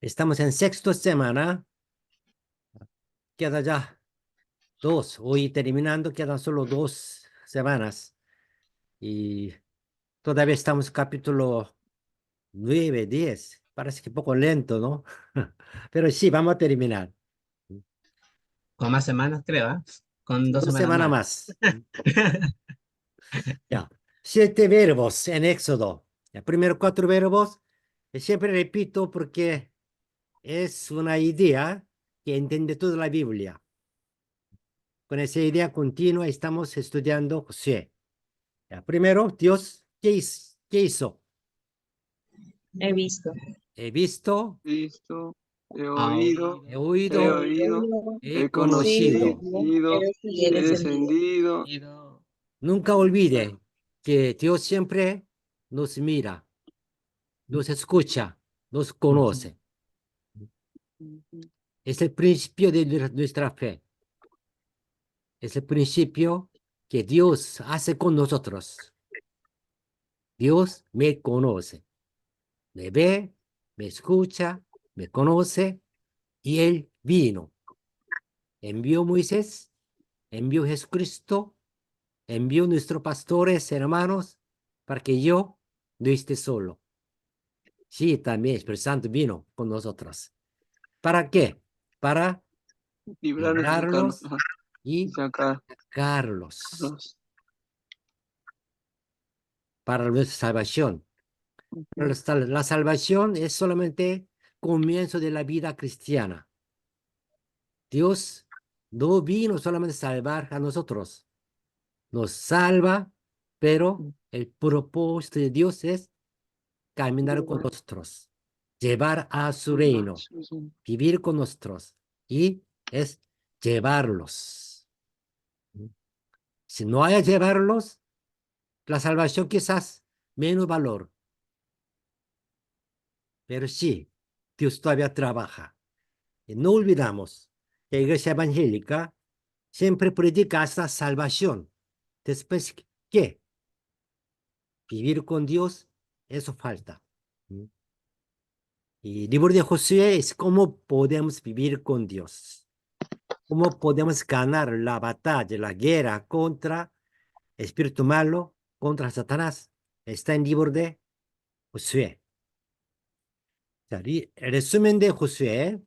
Estamos en sexta semana. Queda ya dos. Hoy terminando, quedan solo 2 semanas. Y todavía estamos en capítulo 9, 10. Parece que un poco lento, ¿no? Pero sí, vamos a terminar. Con más semanas, creo, ¿ah? Con dos Dos semanas semanas más. más. Ya. 7 verbos en Éxodo. Los primeros 4 verbos, siempre repito porque es una idea que entiende toda la Biblia. Con esa idea continua estamos estudiando Josué. Ya, primero, Dios, ¿qué hizo? He visto, He visto, Visto, he Ha oído, he oído, he oído, oído, he he conocido. conocido, he he descendido. descendido. oído. Nunca olvide que Dios siempre nos mira, nos escucha, nos Ujú. conoce. Es el principio de nuestra fe. Es el principio que Dios hace con nosotros. Dios me conoce, me ve, me escucha, me conoce y Él vino. Envió a Moisés, envió a Jesucristo, envió a nuestros pastores, hermanos, para que yo no esté solo. Sí, también Espíritu Santo vino con nosotros. ¿Para qué? Para Librarnos y sacarnos. librarlos Ajá. Y y sacarnos. sacarlos para nuestra salvación. Pero Ujú. la salvación es solamente comienzo de la vida cristiana. Dios no vino solamente a salvar a nosotros, nos salva, pero el propósito de Dios es caminar con nosotros, llevar a su reino, vivir con nosotros y es llevarlos. Si no hay a llevarlos, la salvación quizás menos valor, pero sí, Dios todavía trabaja. Y no olvidamos que la iglesia evangélica siempre predica esta salvación. Después, ¿qué? Vivir con Dios, eso falta. Y el libro de Josué es cómo podemos vivir con Dios. ¿Cómo podemos ganar la batalla, la guerra contra el espíritu malo, contra Satanás? Está en el libro de Josué. O sea, el resumen de Josué,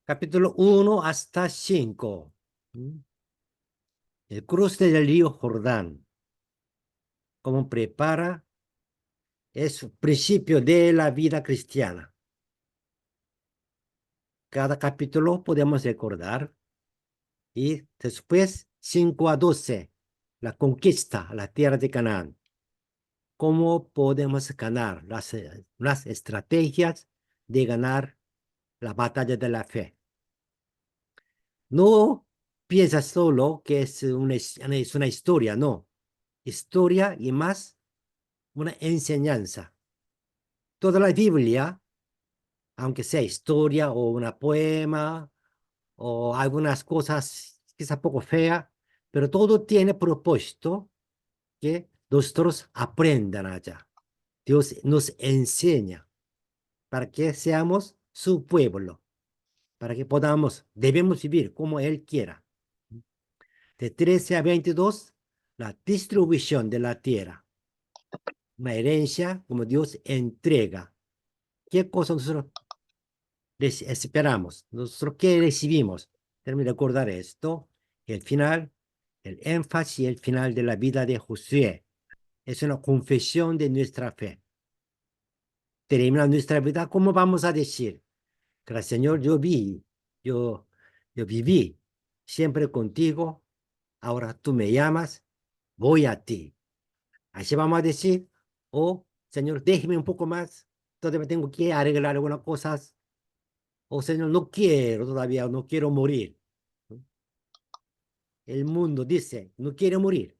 capítulo 1 hasta 5. El cruce del río Jordán. ¿Cómo prepara? Es principio de la vida cristiana. Cada capítulo podemos recordar. Y después 5 a 12, la conquista, la tierra de Canaán. ¿Cómo podemos ganar las estrategias de ganar la batalla de la fe? No piensa solo que es una historia, no. Historia y más una enseñanza. Toda la Biblia, aunque sea historia o una poema o algunas cosas quizá poco fea, pero todo tiene propósito que nosotros aprendan allá. Dios nos enseña para que seamos su pueblo, para que debemos vivir como Él quiera. De 13 a 22, la distribución de la tierra, una herencia como Dios entrega. ¿Qué cosa nosotros esperamos? ¿Nosotros qué recibimos? Déjenme recordar esto. El final, el énfasis, el final de la vida de Josué es una confesión de nuestra fe. Termina nuestra vida, ¿cómo vamos a decir? Gracias, Señor, yo, yo viví siempre contigo, ahora tú me llamas, voy a ti. Así vamos a decir, oh, Señor, déjeme un poco más, todavía tengo que arreglar algunas cosas, oh, Señor, no quiero todavía, no quiero morir. El mundo dice, no quiere morir,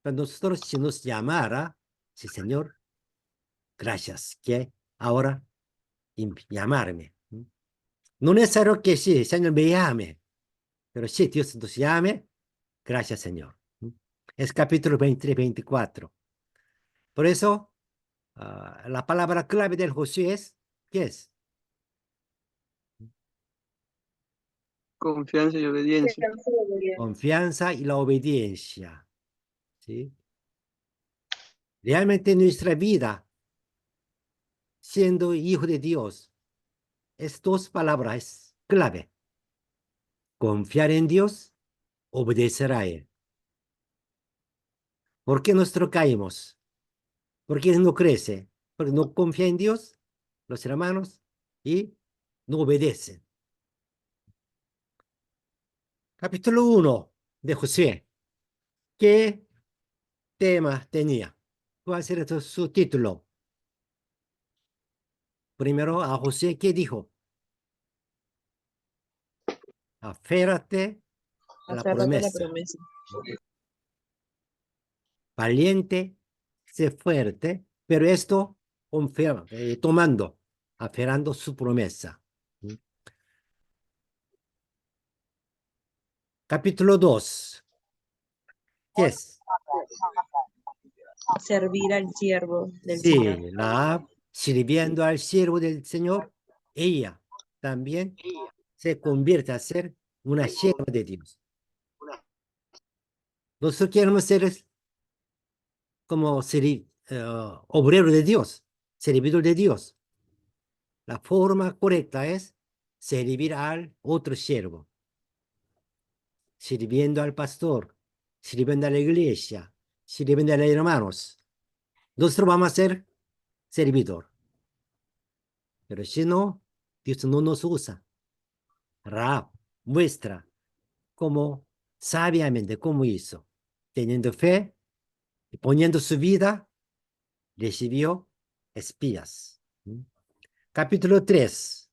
pero nosotros si nos llamara, sí, Señor, gracias, que ahora llamarme. No es necesario que sí, Señor me llame, pero sí, Dios nos llame, gracias, Señor. Es capítulo 23, 24. Por eso, la palabra clave del Josué es, ¿qué es? Confianza y obediencia. Confianza y la obediencia. ¿Sí? Realmente nuestra vida, siendo hijo de Dios, es dos palabras clave. Confiar en Dios, obedecer a Él. ¿Por qué nosotros caímos? ¿Por qué no crece? Porque no confía en Dios, los hermanos, y no obedecen. Capítulo 1 de Josué. ¿Qué tema tenía? ¿Cuál sería su título? Primero a Josué, ¿qué dijo? Aférrate a la Aférrate a la promesa. promesa. Valiente, sé fuerte, pero esto tomando, aferrando su promesa. Capítulo 2. ¿Qué es? Servir al siervo del Sí, Señor. la sirviendo al siervo del Señor, ella también se convierte a ser una sierva de Dios. Nosotros queremos ser como obrero de Dios, servidor de Dios. La forma correcta es servir al otro siervo, sirviendo al pastor, sirviendo a la iglesia, sirviendo a los hermanos. Nosotros vamos a ser servidor. Pero si no, Dios no nos usa. Raab muestra cómo sabiamente, cómo hizo. Teniendo fe y poniendo su vida, recibió espías. Capítulo 3.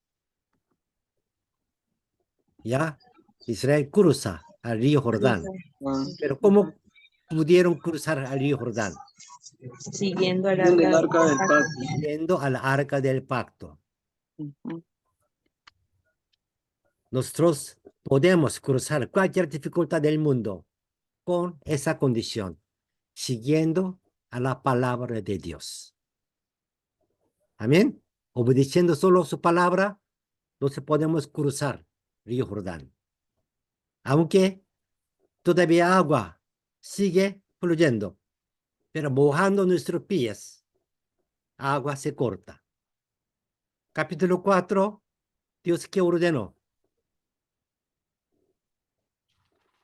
Ya, Israel cruza al río Jordán. Ah, Pero ¿cómo pudieron cruzar al río Jordán? Siguiendo al del arca arca del pacto. Yendo al arca del pacto. Ujú. Nosotros podemos cruzar cualquier dificultad del mundo con esa condición, siguiendo a la palabra de Dios. Amén. Obedeciendo solo su palabra, no se podemos cruzar río Jordán. Aunque todavía agua sigue fluyendo, pero mojando nuestros pies, agua se corta. Capítulo 4, Dios que ordenó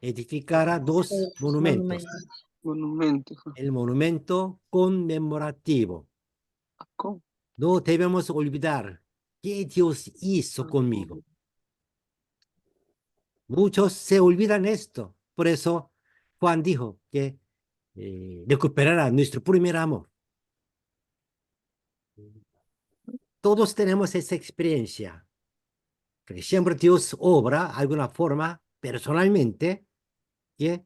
edificar dos monumentos. Monumento. El monumento conmemorativo. ¿Cómo? No debemos olvidar qué Dios hizo conmigo. Muchos se olvidan esto. Por eso Juan dijo que recuperará nuestro primer amor. Todos tenemos esa experiencia. Que siempre Dios obra de alguna forma personalmente, ¿sí?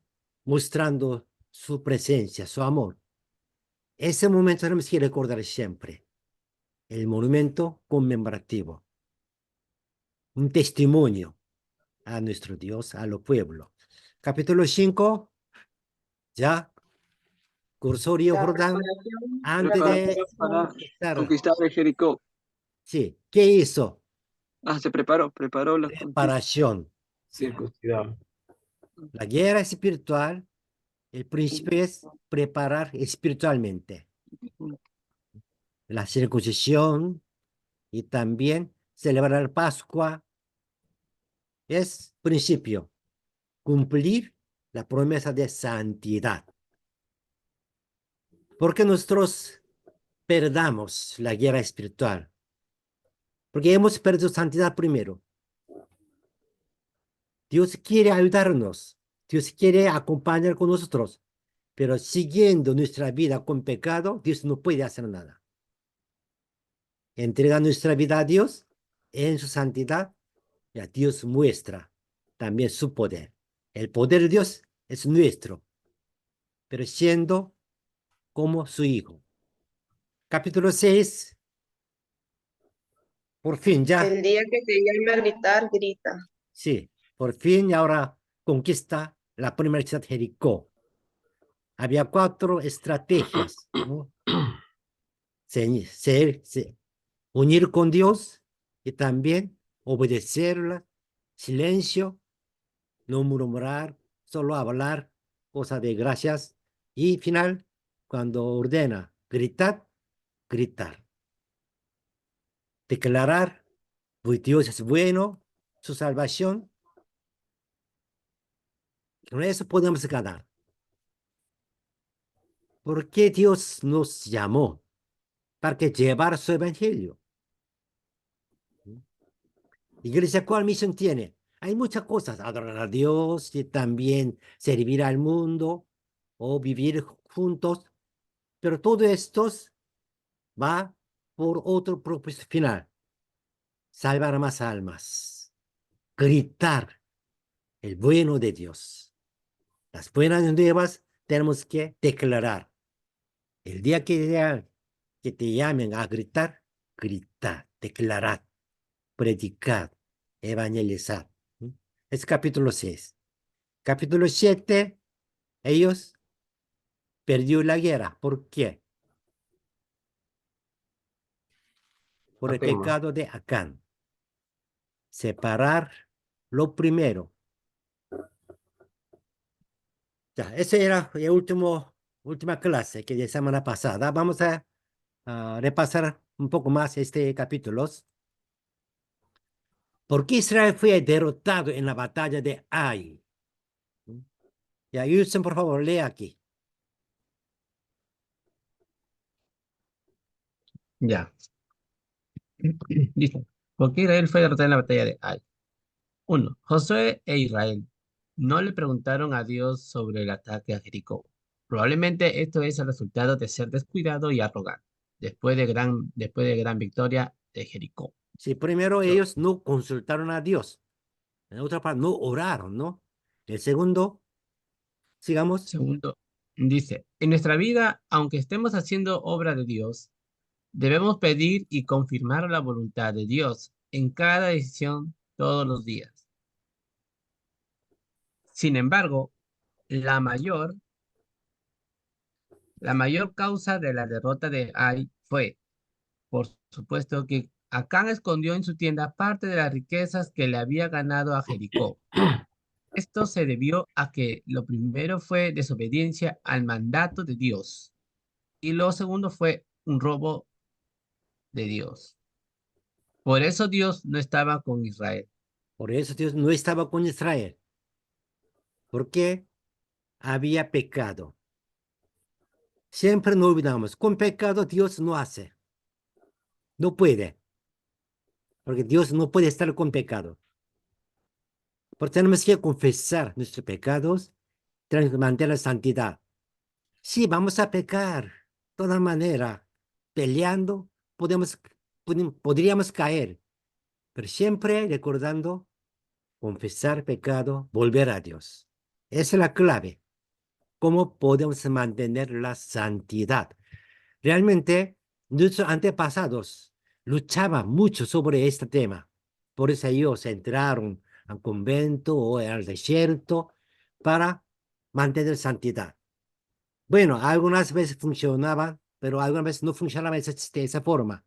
Mostrando su presencia, su amor. Ese momento tenemos que recordar siempre. El monumento conmemorativo. Un testimonio a nuestro Dios, a los pueblos. Capítulo 5, ya cursó Río La Jordán preparación, la antes de preparación. Para conquistar. conquistar el Jericó. Sí, ¿qué hizo? Ah, se preparó la conquista. Preparación. Circuncidado. La guerra espiritual, el principio es preparar espiritualmente. Ujú. La circuncisión y también celebrar Pascua es principio, cumplir la promesa de santidad. Porque nosotros perdamos la guerra espiritual. Porque hemos perdido santidad primero. Dios quiere ayudarnos. Dios quiere acompañar con nosotros. Pero siguiendo nuestra vida con pecado, Dios no puede hacer nada. Entrega nuestra vida a Dios en su santidad y a Dios muestra también su poder. El poder de Dios es nuestro, pero siendo como su Hijo. Capítulo 6. Por fin ya. El día que te llame a gritar, grita. Sí, por fin y ahora conquista la primera ciudad Jericó. Había 4 estrategias, ¿no? unir con Dios y también obedecerla, silencio, no murmurar, solo hablar, cosas de gracias. Y final, cuando ordena gritar, gritar. Declarar, pues Dios es bueno, su salvación. Con eso podemos ganar. ¿Por qué Dios nos llamó? Para que llevar su evangelio. Iglesia, ¿cuál misión tiene? Hay muchas cosas, adorar a Dios y también servir al mundo o vivir juntos, pero todo esto va por otro propósito final, salvar más almas, gritar el bueno de Dios. Las buenas nuevas tenemos que declarar. El día que te llamen a gritar, grita, declarad, predicad, evangelizad. ¿Mm? Es capítulo 6. Capítulo 7, ellos perdió la guerra. ¿Por qué? Por el Afirma. pecado de Acán. Separar lo primero. Ya, esa era la última clase que de semana pasada. Vamos a repasar un poco más este capítulo. ¿Por qué Israel fue derrotado en la batalla de Ai? Ya, Wilson, por favor, lee aquí. Ya. Dice, ¿por qué Israel fue derrotado en la batalla de Ai? 1. Josué e Israel no le preguntaron a Dios sobre el ataque a Jericó. Probablemente esto es el resultado de ser descuidado y arrogante, después de gran victoria de Jericó. Sí, primero 2. ellos no consultaron a Dios. En otra parte, no oraron, ¿no? El segundo, sigamos. Segundo, dice, en nuestra vida, aunque estemos haciendo obra de Dios, debemos pedir y confirmar la voluntad de Dios en cada decisión todos los días. Sin embargo, la mayor, la mayor causa de la derrota de Ai fue, por supuesto, que Acán escondió en su tienda parte de las riquezas que le había ganado a Jericó. Esto se debió a que lo primero fue desobediencia al mandato de Dios y lo segundo fue un robo de Dios. Por eso Dios no estaba con Israel. Por eso Dios no estaba con Israel, porque había pecado. Siempre no olvidamos, con pecado Dios no hace, no puede, porque Dios no puede estar con pecado. Porque tenemos que confesar nuestros pecados, tenemos que mantener la santidad. Sí, vamos a pecar, de toda manera, peleando, podríamos caer, pero siempre recordando confesar pecado, volver a Dios. Esa es la clave. ¿Cómo podemos mantener la santidad? Realmente, nuestros antepasados luchaban mucho sobre este tema. Por eso ellos entraron al convento o al desierto para mantener santidad. Bueno, algunas veces funcionaba, pero algunas veces no funcionaba de esa forma.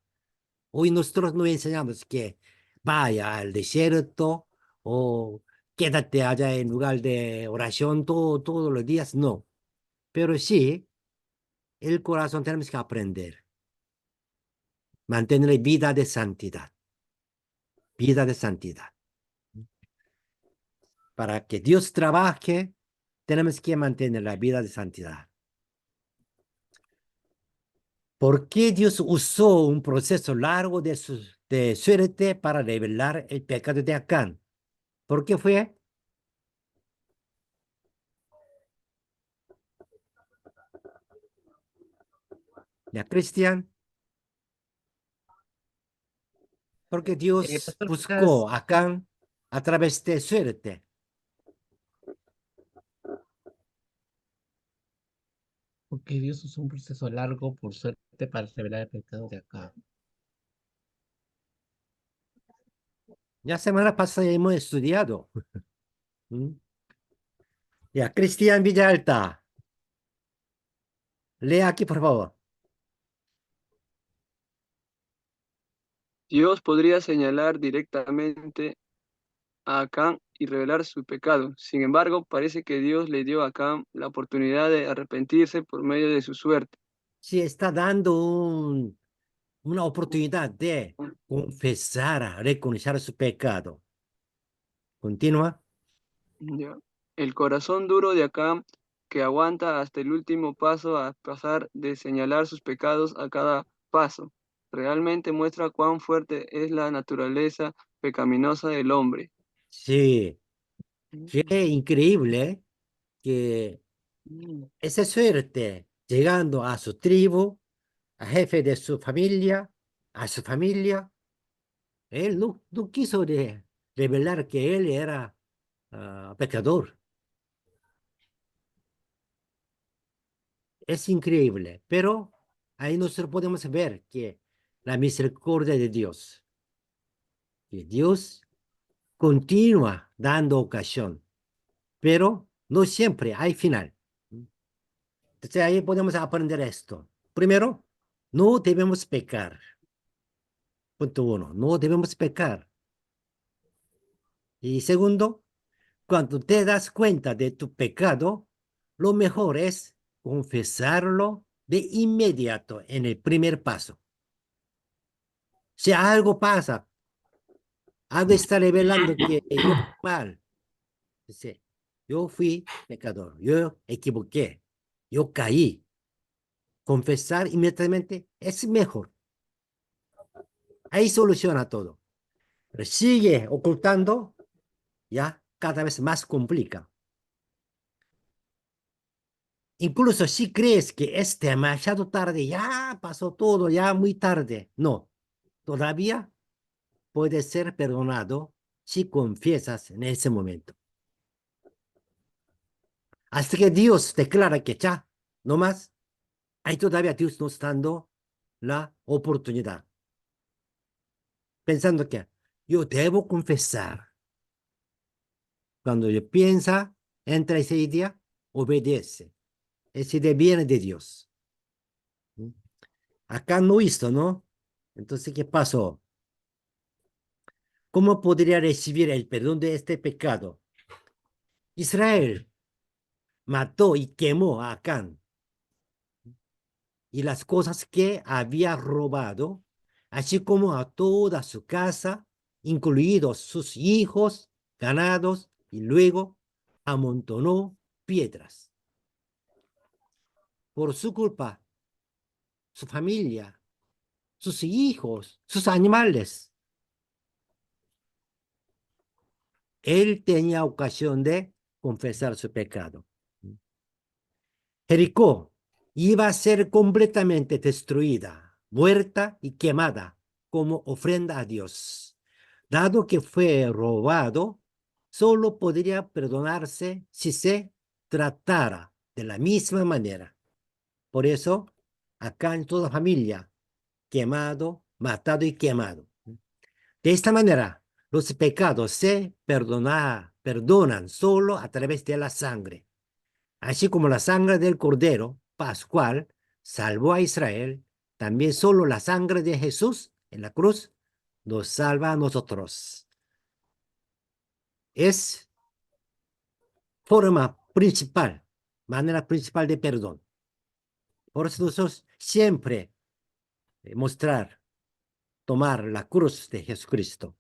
Hoy nosotros no enseñamos que vaya al desierto o quédate allá en lugar de oración todos los días, no. Pero sí, el corazón tenemos que aprender, mantener vida de santidad. Para que Dios trabaje, tenemos que mantener la vida de santidad. ¿Por qué Dios usó un proceso largo de suerte para revelar el pecado de Acán? ¿Por qué fue? ¿Ya, Cristian? Porque Dios Pastor, quizás buscó a Acán a través de suerte. porque Dios usó un proceso largo por suerte para revelar el pecado de Acán. Ya semana pasada hemos estudiado. ¿Mm? Ya, Cristian Villalta. Lea aquí, por favor. Dios podría señalar directamente a Acán y revelar su pecado. Sin embargo, parece que Dios le dio a Acán la oportunidad de arrepentirse por medio de su suerte. Sí, está dando una oportunidad de confesar, reconocer su pecado. Continúa. Ya. El corazón duro de Acán, que aguanta hasta el último paso a pasar de señalar sus pecados a cada paso, realmente muestra cuán fuerte es la naturaleza pecaminosa del hombre. Sí, qué increíble, ¿eh? Que Mm. esa suerte, llegando a su tribu, a jefe de su familia, a su familia, él no quiso revelar que él era pecador. Es increíble, pero ahí nosotros podemos ver que la misericordia de Dios, que Dios continúa dando ocasión, pero no siempre hay final. Entonces ahí podemos aprender esto. Primero, no debemos pecar. Punto uno, no debemos pecar. Y segundo, cuando te das cuenta de tu pecado, lo mejor es confesarlo de inmediato en el primer paso. Si algo pasa, algo está revelando que yo fui mal. Dice, yo fui pecador, yo equivoqué, yo caí. Confesar inmediatamente es mejor. Ahí soluciona todo. Pero sigue ocultando, ya cada vez más complica. Incluso si crees que es demasiado tarde, ya pasó todo, ya muy tarde. No, todavía puede ser perdonado si confiesas en ese momento. Hasta que Dios declara que ya, no más, ahí todavía Dios nos dando la oportunidad. Pensando que yo debo confesar. Cuando yo piensa, entra esa idea, obedece. Esa idea viene de Dios. Acá no hizo, ¿no? Entonces, ¿qué pasó? ¿Cómo podría recibir el perdón de este pecado? Israel mató y quemó a Acán y las cosas que había robado, así como a toda su casa, incluidos sus hijos, ganados, y luego amontonó piedras. Por su culpa, su familia, sus hijos, sus animales. Él tenía ocasión de confesar su pecado. Jericó iba a ser completamente destruida, muerta y quemada como ofrenda a Dios. Dado que fue robado, solo podría perdonarse si se tratara de la misma manera. Por eso, acá en toda familia, quemado, matado y quemado. De esta manera, los pecados se perdonan solo a través de la sangre. Así como la sangre del Cordero Pascual salvó a Israel, también solo la sangre de Jesús en la cruz nos salva a nosotros. Es forma principal, manera principal de perdón. Por eso nosotros siempre mostrar, tomar la cruz de Jesucristo.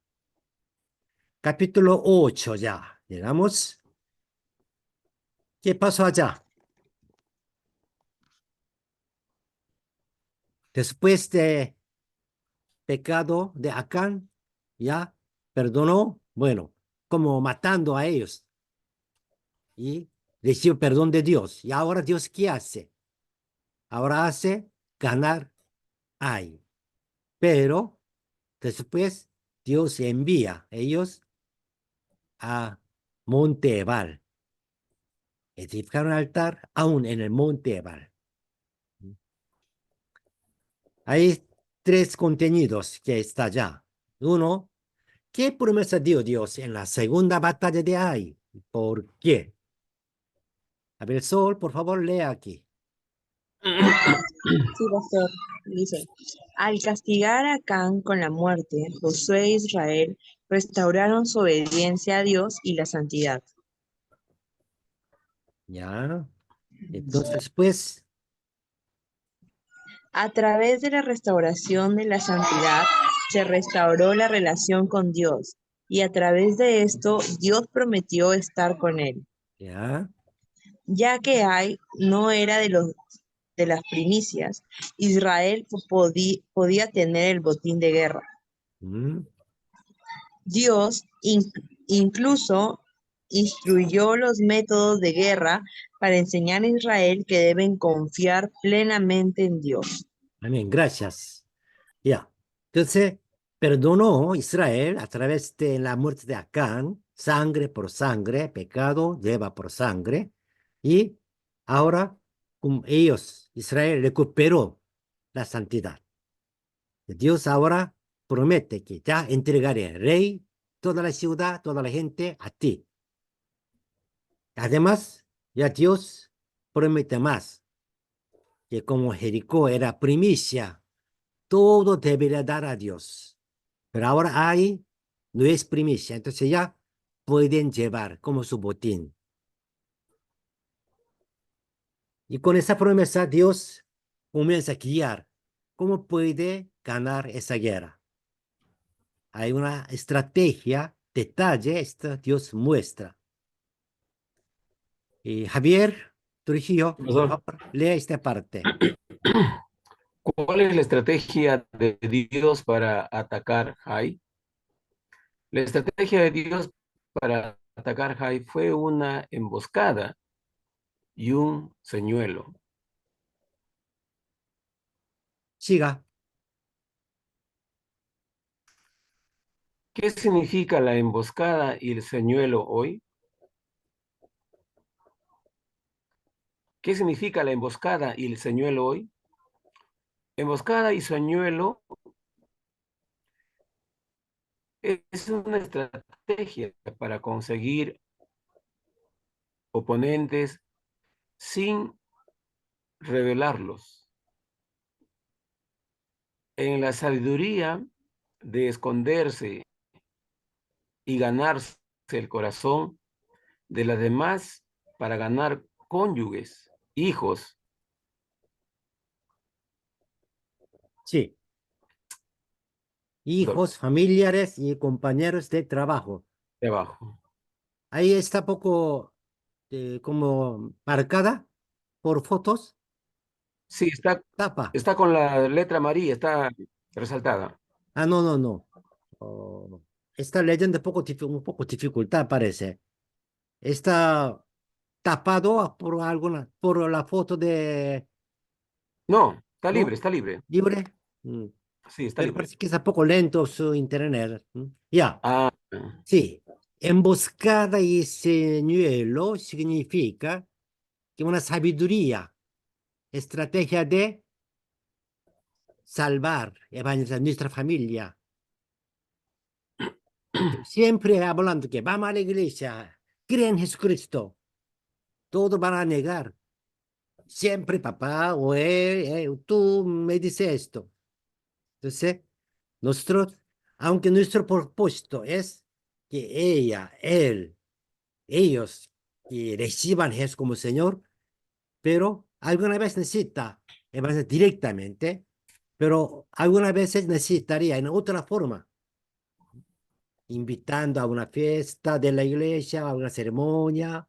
Capítulo 8 ya, llegamos. ¿Qué pasó allá? Después de pecado de Acán, ya perdonó, bueno, como matando a ellos y recibió perdón de Dios. Y ahora Dios, ¿qué hace? Ahora hace ganar ahí. Pero después Dios envía a ellos a Monte Ebal. Edificaron un altar aún en el Monte Ebal. Hay tres contenidos que está allá. Uno, ¿qué promesa dio Dios en la segunda batalla de Ai? ¿Por qué? A ver, Sol, por favor, lea aquí. Sí, pastor. Dice, al castigar a Acán con la muerte, Josué e Israel restauraron su obediencia a Dios y la santidad. ¿Ya? Entonces, pues, A través de la restauración de la santidad, se restauró la relación con Dios, y a través de esto, Dios prometió estar con él. ¿ya? Ya que no era de las primicias, Israel podía tener el botín de guerra. Mm, Dios incluso instruyó los métodos de guerra para enseñar a Israel que deben confiar plenamente en Dios. amén, gracias. Ya. Entonces, perdonó Israel a través de la muerte de Acán, sangre por sangre, pecado lleva por sangre, y ahora ellos, Israel, recuperó la santidad. Dios ahora promete que ya entregaré el rey, toda la ciudad, toda la gente a ti. Además, ya Dios promete más, que como Jericó era primicia, todo debería dar a Dios. Pero ahora hay, no es primicia, entonces ya pueden llevar como su botín. Y con esa promesa Dios comienza a guiar cómo puede ganar esa guerra. Hay una estrategia, detalle, esto Dios muestra. Y Javier Trujillo, por Profesor, favor, lea esta parte. ¿cuál es la estrategia de Dios para atacar Jai? La estrategia de Dios para atacar Jai fue una emboscada y un señuelo. Siga. ¿Qué significa la emboscada y el señuelo hoy? ¿Qué significa la emboscada y el señuelo hoy? Emboscada y señuelo es una estrategia para conseguir oponentes sin revelarlos. En la sabiduría de esconderse y ganarse el corazón de las demás para ganar cónyuges, hijos, Sí. Hijos, familiares y compañeros de trabajo. de abajo. Ahí está poco como marcada por fotos. Sí, Tapa. está con la letra amarilla, está resaltada. Ah, no, no, no. Oh, esta leyenda un poco dificultad parece. Está tapado por por la foto de, No, está libre, ¿no? está libre. Libre. Mm. Sí, está Pero libre. parece que está un poco lento su internet. Ya, Ah, sí. Emboscada y señuelo significa que una sabiduría, estrategia de salvar, evangelizar nuestra familia. Siempre hablando que vamos a la iglesia, creen en Jesucristo, todos van a negar. Siempre papá o tú me dices esto. Entonces, nosotros, aunque nuestro propósito es que ellos que reciban a Jesús como Señor, pero alguna vez necesita evangelizar directamente, pero algunas veces necesitaría en otra forma invitando a una fiesta de la iglesia, a una ceremonia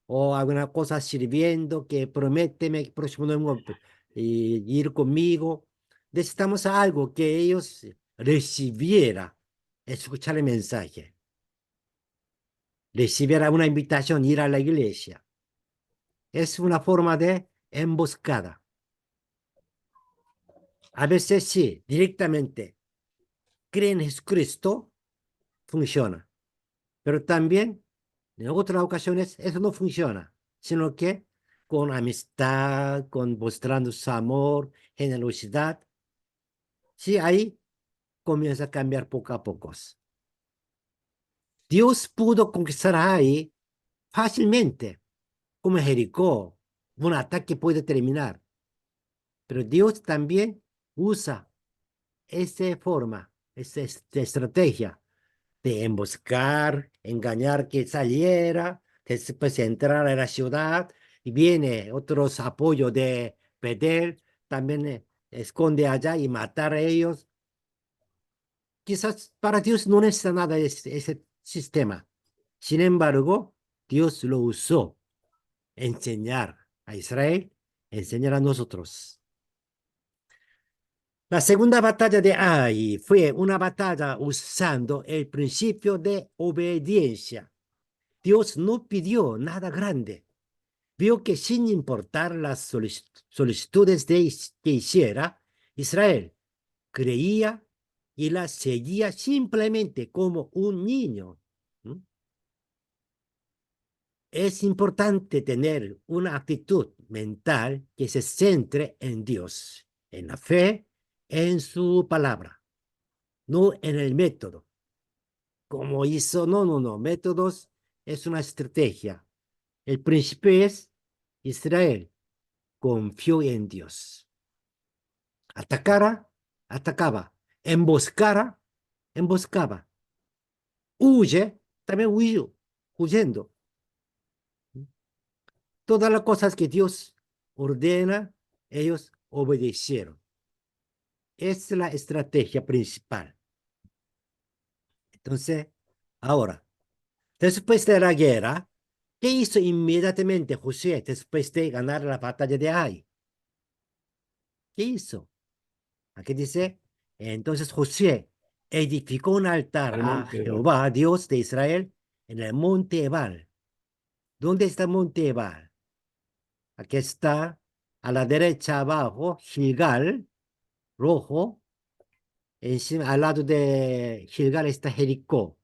o alguna cosa sirviendo que prométeme el próximo domingo ir conmigo. Necesitamos algo que ellos recibiera, escuchar el mensaje, recibiera una invitación, ir a la iglesia. Es una forma de emboscada. A veces sí, directamente creen en Jesucristo, funciona. Pero también en otras ocasiones eso no funciona, sino que con amistad, con mostrando su amor, generosidad, sí, ahí comienza a cambiar poco a poco. Dios pudo conquistar ahí fácilmente, como Jericó, un ataque puede terminar. Pero Dios también usa esa forma, esa estrategia de emboscar, engañar que saliera, después entrar a la ciudad y viene otros apoyos de Bedel, también esconde allá y matar a ellos. Quizás para Dios no necesita nada de ese sistema. Sin embargo, Dios lo usó enseñar a Israel, enseñar a nosotros. La segunda batalla de Ai fue una batalla usando el principio de obediencia. Dios no pidió nada grande. Vio que sin importar las solicitudes que hiciera, Israel creía y las seguía simplemente como un niño. ¿Mm? Es importante tener una actitud mental que se centre en Dios, en la fe, en su palabra, no en el método. Como hizo, no, métodos es una estrategia. El principio es Israel confió en Dios. Atacara, atacaba. Emboscara, emboscaba. Huye, también huyó, huyendo. Todas las cosas que Dios ordena, ellos obedecieron. Esa es la estrategia principal. Entonces, ahora, después de la guerra, ¿qué hizo inmediatamente José después de ganar la batalla de Ai? ¿Qué hizo? Aquí dice, entonces José edificó un altar Al a monte Ebal. Jehová, Dios de Israel, en el monte Ebal. ¿Dónde está el monte Ebal? Aquí está, a la derecha abajo, Gilgal, rojo. Encima, al lado de Gilgal está Jericó.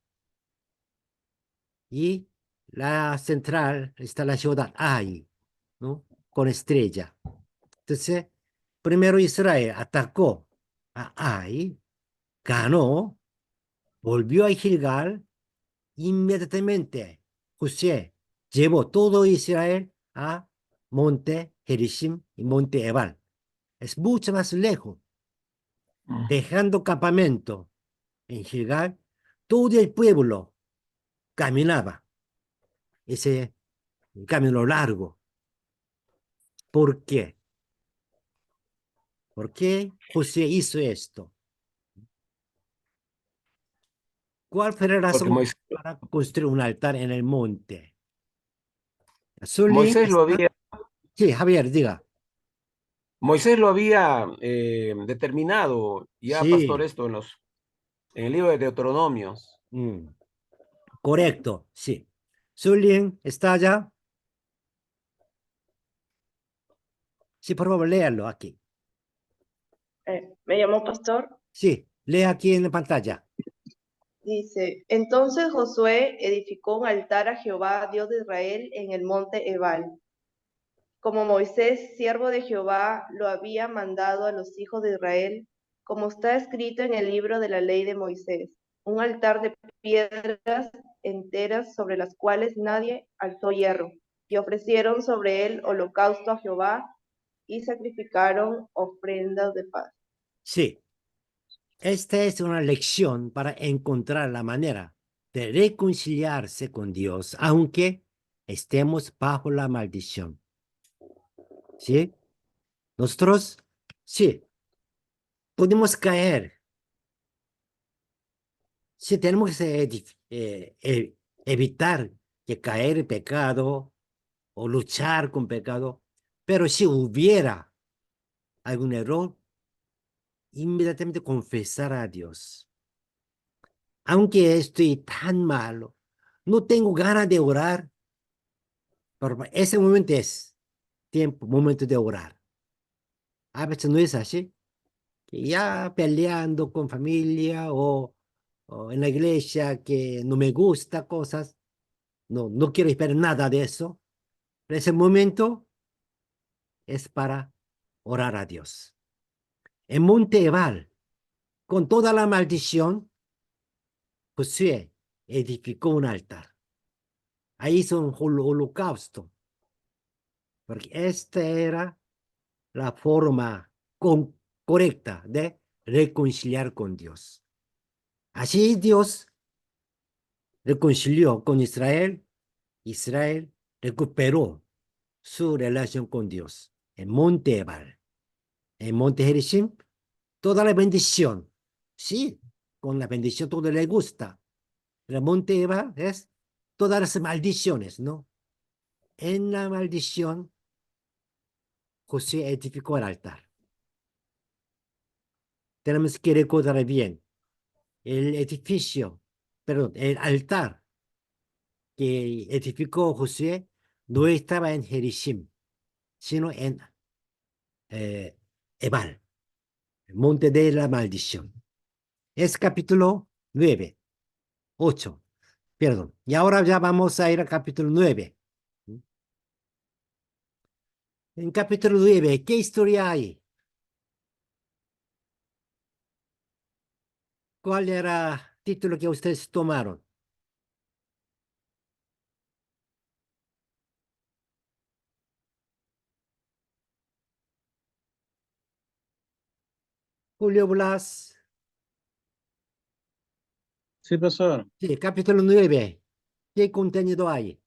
Y la central está la ciudad Ai, ¿no? Con estrella. Entonces, primero Israel atacó a Ai, ganó, volvió a Gilgal. Inmediatamente José llevó todo Israel a Monte Gerizim y Monte Ebal. Es mucho más lejos. Dejando campamento en Gilgal, todo el pueblo caminaba ese camino largo. ¿Por qué? ¿Por qué José hizo esto? ¿Cuál fue la Porque razón para construir un altar en el monte? Moisés lo había, Sí, Javier, diga. Moisés lo había determinado ya, pastor, Sí, esto en el libro de Deuteronomios. mm, correcto, sí. Zulien, ¿está allá? Sí, por favor, léalo aquí. Me llamó pastor. Sí, lee aquí en la pantalla. Dice, entonces Josué edificó un altar a Jehová, Dios de Israel, en el monte Ebal, como Moisés, siervo de Jehová, lo había mandado a los hijos de Israel, como está escrito en el libro de la ley de Moisés, un altar de piedras enteras sobre las cuales nadie alzó hierro, y ofrecieron sobre él holocausto a Jehová, y sacrificaron ofrendas de paz. Sí, esta es una lección para encontrar la manera de reconciliarse con Dios, aunque estemos bajo la maldición. ¿Sí? Nosotros, sí, podemos caer. Sí, tenemos que evitar que caer en pecado o luchar con pecado, pero si hubiera algún error, inmediatamente confesar a Dios. Aunque estoy tan malo, no tengo ganas de orar, pero ese momento es tiempo, momento de orar. A veces no es así, que ya peleando con familia o en la iglesia que no me gusta cosas, no quiero esperar nada de eso. Pero ese momento es para orar a Dios. En Monte Ebal, con toda la maldición, Josué edificó un altar. Ahí hizo un holocausto, porque esta era la forma correcta de reconciliar con Dios. Así Dios reconcilió con Israel. Israel recuperó su relación con Dios. En Monte Ebal, en Monte Gerizim, toda la bendición. Sí, con la bendición todo le gusta. El Monte Ebal es todas las maldiciones, ¿no? En la maldición, José edificó el altar. Tenemos que recordar bien, el edificio, perdón, el altar que edificó José no estaba en Gerizim, sino en Ebal, el monte de la maldición. Es capítulo 9, 8, perdón. Y ahora ya vamos a ir al capítulo 9. En capítulo 9, ¿qué historia hay? ¿Cuál era el título que ustedes tomaron? Julio Blas. Sí, pastor. Sí, capítulo 9. ¿Qué contenido hay?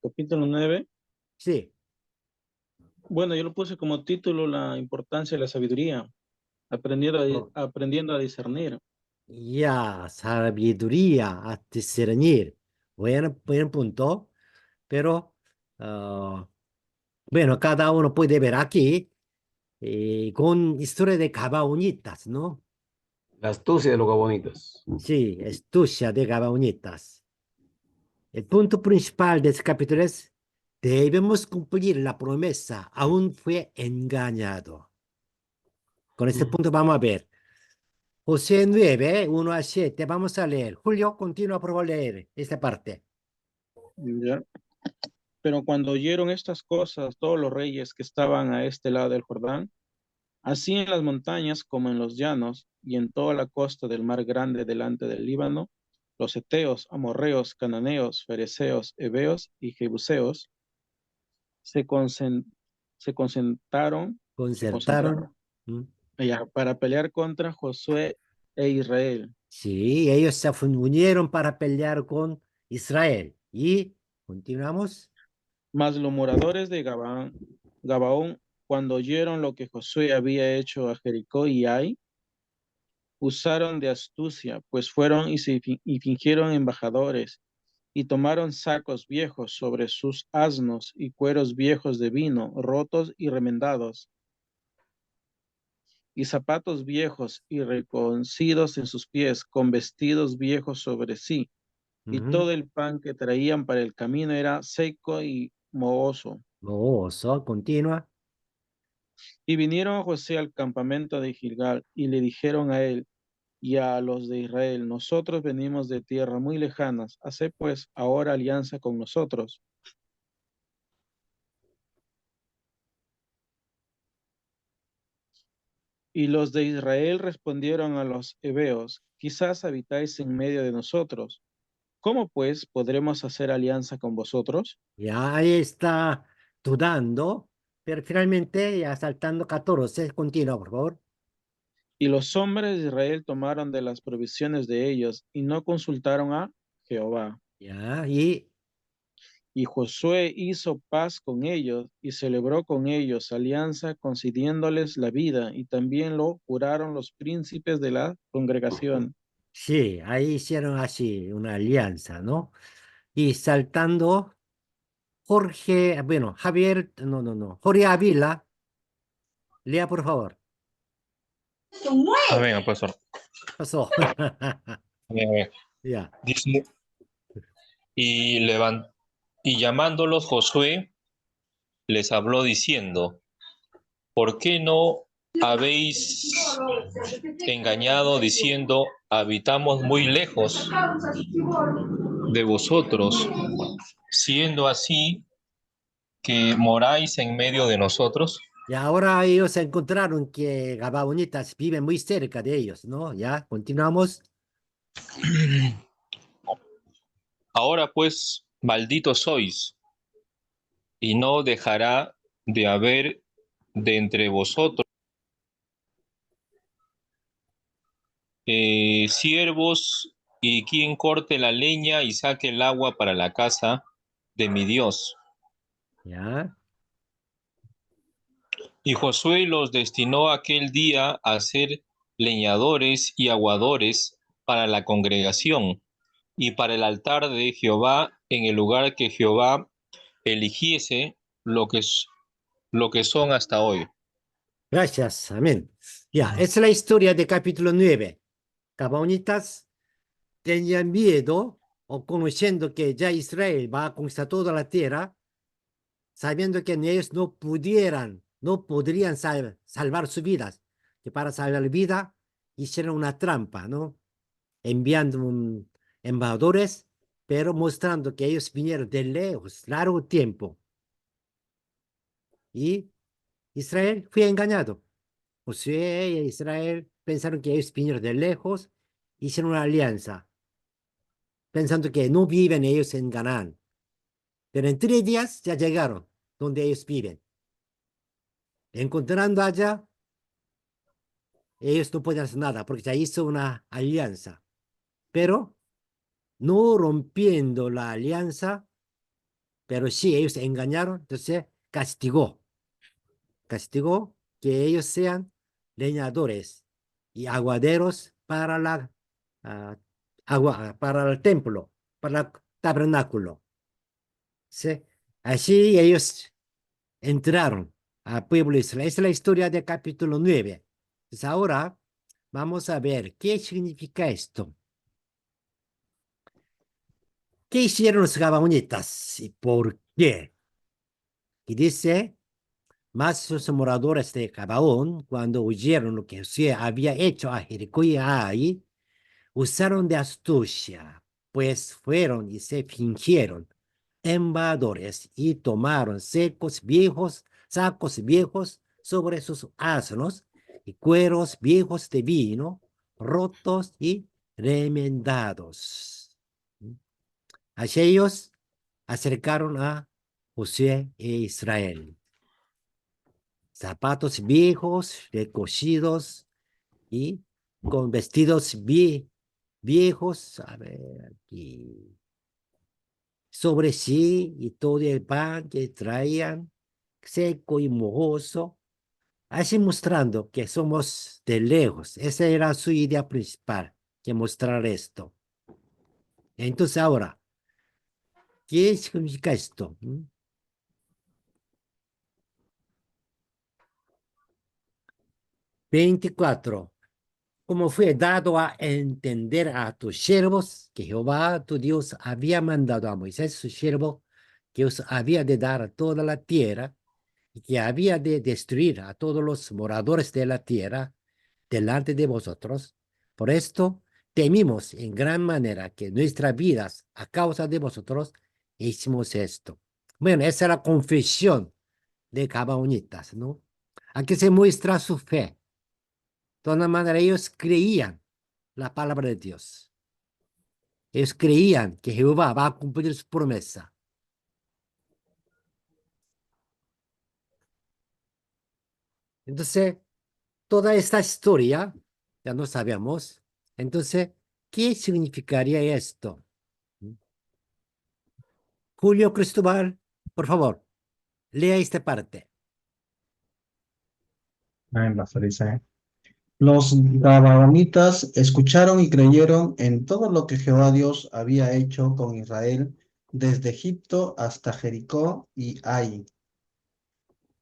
Capítulo 9. Sí. Bueno, yo lo puse como título la importancia de la sabiduría, Oh, aprendiendo a discernir. ya, sabiduría a discernir. Buen punto, pero bueno, cada uno puede ver aquí con historia de Gabaonitas, ¿no? La astucia de los gabonitas. Sí, astucia de Gabaonitas. El punto principal de este capítulo es, debemos cumplir la promesa, aún fue engañado. Con este punto vamos a ver. José 9, 1 a 7, vamos a leer. Julio, continúa por favor leer esta parte. ¿Ya? Pero cuando oyeron estas cosas, todos los reyes que estaban a este lado del Jordán, así en las montañas como en los llanos y en toda la costa del mar grande delante del Líbano, los heteos, amorreos, cananeos, fereceos, heveos y jebuseos se, concen- se Concertaron. concentraron ¿Mm? ya, para pelear contra Josué e Israel. Sí, ellos se unieron para pelear con Israel. Y continuamos. Mas los moradores de Gabaón, cuando oyeron lo que Josué había hecho a Jericó y Ai, usaron de astucia, pues fueron y fingieron embajadores, y tomaron sacos viejos sobre sus asnos y cueros viejos de vino, rotos y remendados, y zapatos viejos y reconcidos en sus pies, con vestidos viejos sobre sí, y Ujú. todo el pan que traían para el camino era seco y mohoso. Oso, continúa. Y vinieron a José al campamento de Gilgal y le dijeron a él y a los de Israel, nosotros venimos de tierra muy lejanas, haced pues ahora alianza con nosotros. Y los de Israel respondieron a los heveos, quizás habitáis en medio de nosotros. ¿Cómo pues podremos hacer alianza con vosotros? Ya ahí está dudando, pero finalmente ya saltando 14, continúa, por favor. Y los hombres de Israel tomaron de las provisiones de ellos y no consultaron a Jehová. Ya, y Y Josué hizo paz con ellos y celebró con ellos alianza, concediéndoles la vida, y también lo juraron los príncipes de la congregación. sí, ahí hicieron así una alianza, ¿no? Y saltando, Jorge, bueno, Javier, no, Jorge Ávila, lea por favor. Venga, profesor. Pasó. Eh, Ya, dice, y, y llamándolos Josué, les habló diciendo, ¿por qué no habéis engañado diciendo, habitamos muy lejos de vosotros, siendo así que moráis en medio de nosotros? y ahora ellos encontraron que Gabaonitas viven muy cerca de ellos, ¿no? Ya, continuamos. Ahora pues, malditos sois, y no dejará de haber de entre vosotros siervos y quien corte la leña y saque el agua para la casa de mi Dios. ¿Ya? Y Josué los destinó aquel día a ser leñadores y aguadores para la congregación y para el altar de Jehová en el lugar que Jehová eligiese, lo que son hasta hoy. Gracias, amén. Ya, esa es la historia de capítulo 9. Gabaonitas tenían miedo o conociendo que ya Israel va a conquistar toda la tierra, sabiendo que ellos no podrían salvar sus vidas, que para salvar la vida hicieron una trampa, ¿no? Enviando embajadores, pero mostrando que ellos vinieron de lejos, largo tiempo. Y Israel fue engañado. Josué y Israel pensaron que ellos vinieron de lejos, hicieron una alianza, pensando que no viven ellos en Canaán. Pero en 3 días ya llegaron donde ellos viven. Encontrando allá, ellos no pueden hacer nada porque ya hizo una alianza. Pero no rompiendo la alianza, pero sí ellos engañaron, entonces castigó que ellos sean leñadores y aguaderos para para el templo, para el tabernáculo. ¿Sí? Así ellos entraron al pueblo de Israel. Esa es la historia del capítulo 9. Entonces ahora vamos a ver qué significa esto. ¿Qué hicieron los gabaonitas y por qué? Y dice, más los moradores de Gabaón, cuando oyeron lo que Josué había hecho a Jericó y a Ai, usaron de astucia, pues fueron y se fingieron embajadores y tomaron sacos viejos sobre sus asnos y cueros viejos de vino, rotos y remendados. Así ellos acercaron a Josué e Israel. Zapatos viejos, recocidos y con vestidos viejos, a ver aquí, sobre sí y todo el pan que traían, seco y mojoso, así mostrando que somos de lejos. Esa era su idea principal, que mostrar esto. Entonces ahora, ¿qué significa esto? 24. Como fue dado a entender a tus siervos que Jehová tu Dios había mandado a Moisés, su siervo, que os había de dar toda la tierra y que había de destruir a todos los moradores de la tierra delante de vosotros. Por esto temimos en gran manera que nuestras vidas, a causa de vosotros, hicimos esto. Bueno, esa es la confesión de Gabaonitas, ¿no? Aquí se muestra su fe. De todas maneras, ellos creían la palabra de Dios. Ellos creían que Jehová va a cumplir su promesa. Entonces, toda esta historia, ya no sabemos. Entonces, ¿qué significaría esto? Julio Cristóbal, por favor, lea esta parte. Amén, pastor Isaías. Los Gabaonitas escucharon y creyeron en todo lo que Jehová Dios había hecho con Israel desde Egipto hasta Jericó y Ai.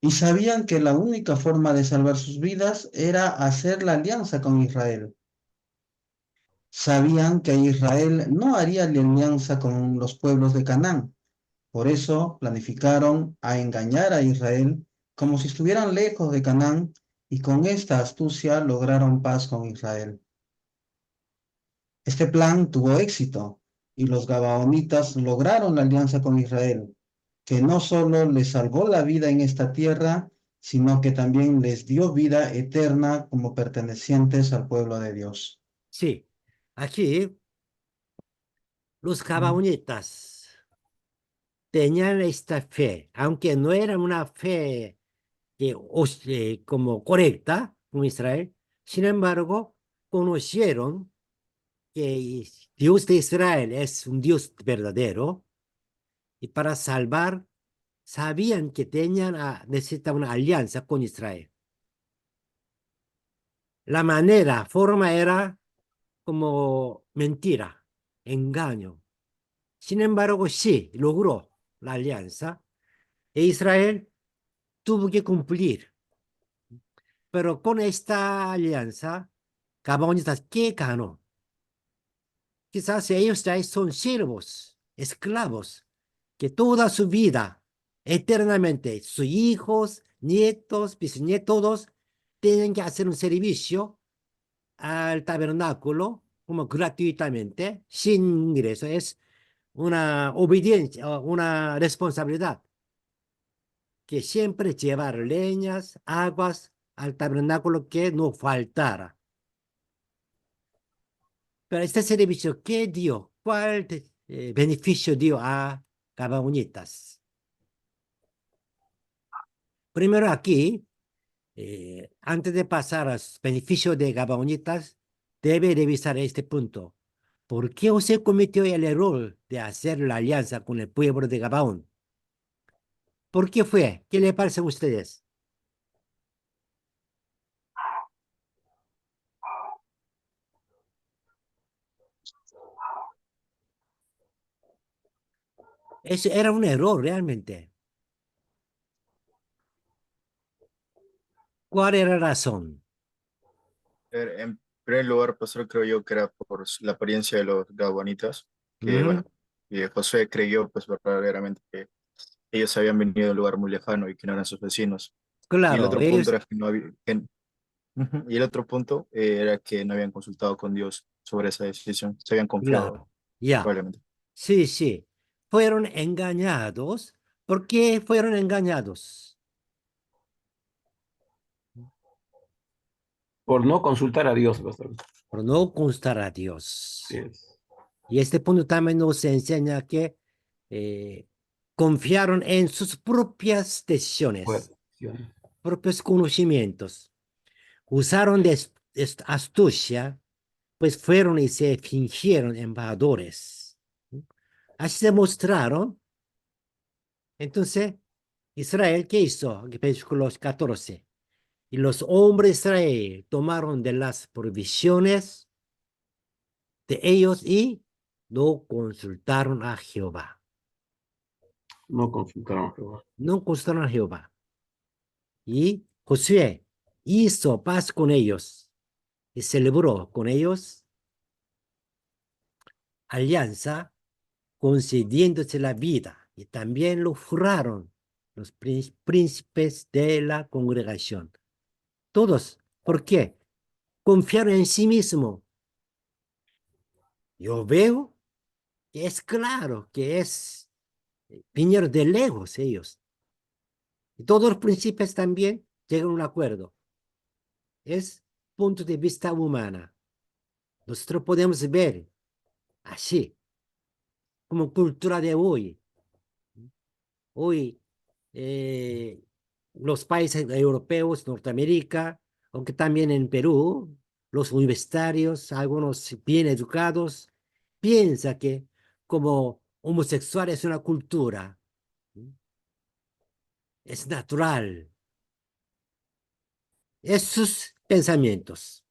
Y sabían que la única forma de salvar sus vidas era hacer la alianza con Israel. Sabían que Israel no haría la alianza con los pueblos de Canaán. Por eso planificaron a engañar a Israel como si estuvieran lejos de Canaán y con esta astucia lograron paz con Israel. Este plan tuvo éxito y los Gabaonitas lograron la alianza con Israel, que no solo les salvó la vida en esta tierra, sino que también les dio vida eterna como pertenecientes al pueblo de Dios. Sí, aquí los Gabaonitas tenían esta fe, aunque no era una fe como correcta con Israel. Sin embargo, conocieron que Dios de Israel es un Dios verdadero y para salvar sabían que necesitaban una alianza con Israel. La forma era como mentira, engaño. Sin embargo, sí, logró la alianza e Israel tuvo que cumplir. Pero con esta alianza, Gabaonitas, ¿qué ganó? Quizás ellos ya son siervos, esclavos, que toda su vida, eternamente, sus hijos, nietos, bisnietos, todos tienen que hacer un servicio al tabernáculo como gratuitamente, sin ingreso. Es una obediencia, una responsabilidad que siempre llevar leñas, aguas al tabernáculo que no faltara. Pero este servicio, ¿qué dio? ¿Cuál beneficio dio a Gabaonitas? Primero aquí, antes de pasar a los beneficios de Gabaonitas, debe revisar este punto. ¿Por qué usted cometió el error de hacer la alianza con el pueblo de Gabaón? ¿Por qué fue? ¿Qué le parece a ustedes? Eso era un error realmente. ¿Cuál era la razón? En primer lugar, pastor, creo yo que era por la apariencia de los gabonitas, que ¿Mm? bueno, y Josué creyó pues verdaderamente que ellos habían venido de un lugar muy lejano y que no eran sus vecinos. Y el Claro, otro punto ellos, era que no había, ujú, y el otro punto era que no habían consultado con Dios sobre esa decisión, se habían confiado claro, ya, probablemente. sí, sí, fueron engañados. ¿Por qué fueron engañados? Por no consultar a Dios, pastor. Por no constar a Así Dios. es. Y este punto también nos enseña que eh, confiaron en sus propias Bueno, decisiones, sí. propios conocimientos. Usaron de astucia, pues fueron y se fingieron embajadores. Así se mostraron. Entonces, Israel, ¿qué hizo? Versículo 14. Y los hombres de Israel tomaron de las provisiones de ellos y no consultaron a Jehová. No consultaron a Jehová. No consultaron a Jehová. Y Josué hizo paz con ellos y celebró con ellos alianza, concediéndose la vida. Y también lo juraron los príncipes de la congregación. Todos. ¿Por qué? Confiaron en sí mismo. Yo veo que es claro que vinieron de lejos ellos. Y todos los príncipes también llegan a un acuerdo. Es punto de vista humana. Nosotros podemos ver así, como cultura de hoy. Hoy, eh, los países europeos, Norteamérica, aunque también en Perú, los universitarios, algunos bien educados, piensan que como homosexual es una cultura, es natural. Esos pensamientos,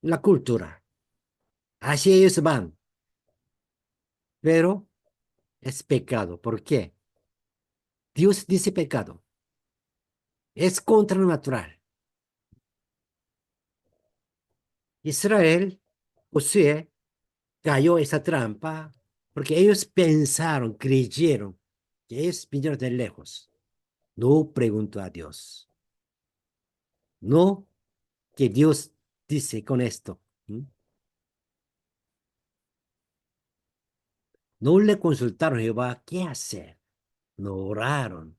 la cultura, así ellos van, pero es pecado. ¿Por qué? Dios dice pecado, es contra lo natural. Israel, Josué, cayó esa trampa porque ellos pensaron, creyeron que ellos vinieron de lejos. No preguntó a Dios. No que Dios dice con esto. No le consultaron a Jehová qué hacer. No oraron.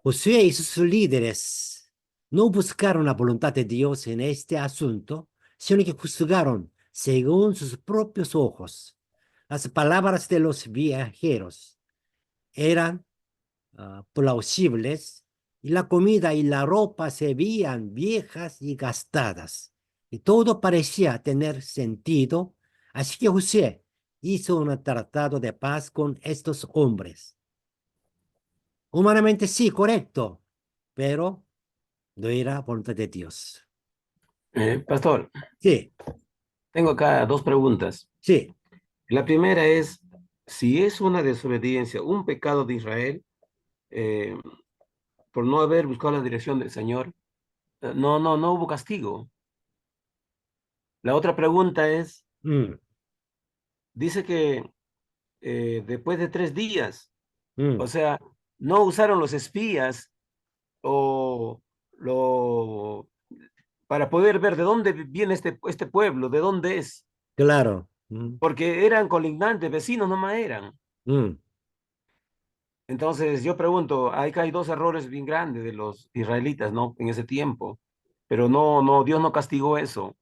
Josué y sus líderes no buscaron la voluntad de Dios en este asunto, sino que juzgaron según sus propios ojos. las palabras de los viajeros eran plausibles y la comida y la ropa se veían viejas y gastadas. Y todo parecía tener sentido. Así que José hizo un tratado de paz con estos hombres. Humanamente sí, correcto, pero no era voluntad de Dios. Pastor, Sí, tengo acá dos preguntas. sí. La primera es, si es una desobediencia, un pecado de Israel, eh, por no haber buscado la dirección del Señor, no hubo castigo. La otra pregunta es, Mm, dice que después de 3 días, mm, o sea, no usaron los espías o lo para poder ver de dónde viene este pueblo, de dónde es, claro. Mm, porque eran colindantes, vecinos nomás eran. mm. Entonces yo pregunto, hay dos errores bien grandes de los israelitas, ¿no? En ese tiempo, pero Dios no castigó eso,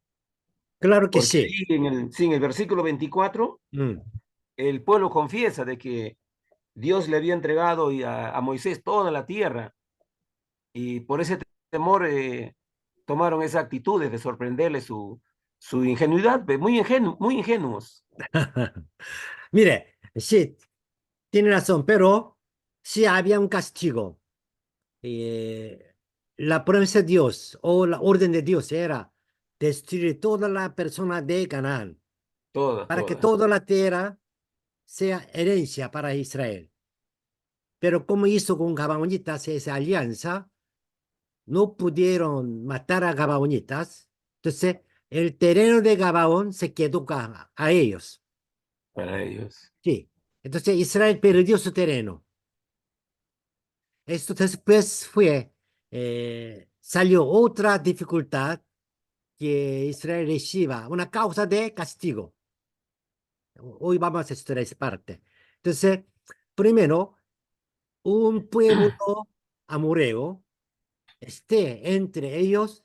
Claro que porque sí. ahí sí, en el versículo 24, Mm. el pueblo confiesa de que Dios le había entregado a Moisés toda la tierra y por ese temor tomaron esa actitud de sorprenderle su ingenuidad, muy ingenuos. Mire, sí, tiene razón, pero sí había un castigo. La promesa de Dios o la orden de Dios era destruir toda la persona de Canaán Toda, para que toda. toda la tierra sea herencia para Israel. Pero como hizo con Gabaonitas esa alianza, no pudieron matar a Gabaonitas. Entonces, el terreno de Gabaón se quedó a ellos. Para ellos. Sí. Entonces, Israel perdió su terreno. Esto después salió otra dificultad que Israel reciba, una causa de castigo. Hoy vamos a estudiar esa parte. Entonces, primero, un pueblo amoreo esté entre ellos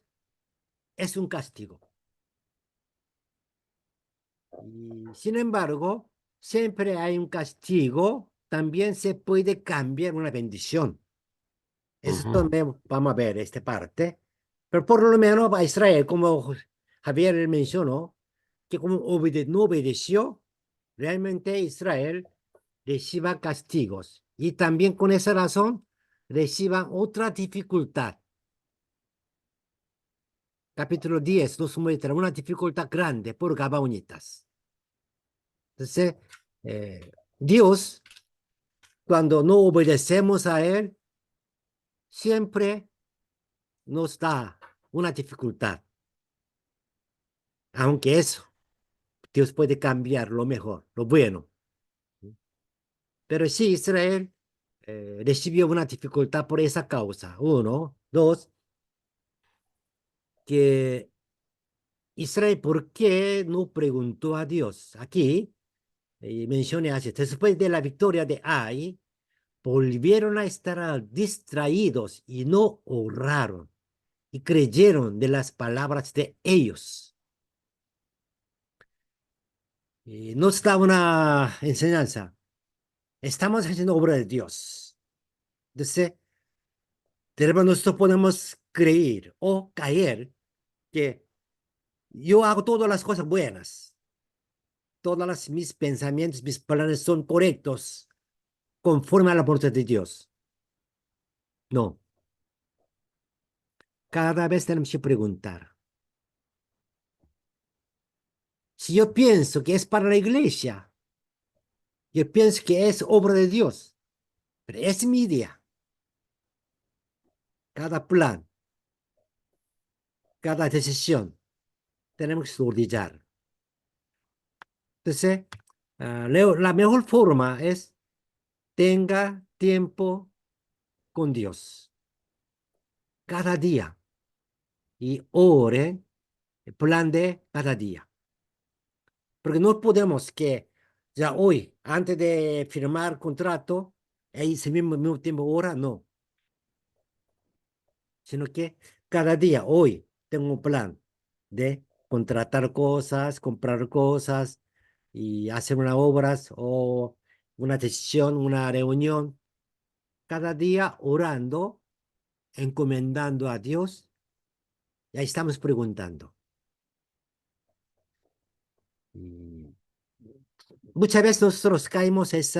es un castigo. Y, sin embargo, siempre hay un castigo, también se puede cambiar una bendición. Eso Ujú, también vamos a ver esta parte. Pero por lo menos a Israel, como Javier mencionó, que como no obedeció, realmente Israel reciba castigos. Y también con esa razón reciban otra dificultad. Capítulo 10 nos muestra una dificultad grande por Gabaonitas. Entonces, Dios, cuando no obedecemos a Él, siempre nos da una dificultad. Aunque eso, Dios puede cambiar lo mejor, lo bueno. Pero sí, Israel recibió una dificultad por esa causa. Uno, dos, que Israel, ¿por qué no preguntó a Dios? Aquí mencioné así, después de la victoria de Ai, volvieron a estar distraídos y no oraron y creyeron de las palabras de ellos. Y nos da una enseñanza. Estamos haciendo obra de Dios. Entonces, nosotros podemos creer o caer que yo hago todas las cosas buenas. Todos mis pensamientos, mis planes son correctos, conforme a la voluntad de Dios. No. Cada vez tenemos que preguntar. Si yo pienso que es para la iglesia, yo pienso que es obra de Dios, pero es mi idea. Cada plan, cada decisión, tenemos que estudiar. Entonces, la mejor forma es tenga tiempo con Dios cada día y ore el plan de cada día. Porque no podemos que ya hoy, antes de firmar contrato, ese mismo tiempo ora, no. Sino que cada día, hoy, tengo un plan de contratar cosas, comprar cosas y hacer una obras o una decisión, una reunión, cada día orando, encomendando a Dios, y ahí estamos preguntando. Y muchas veces nosotros caemos ese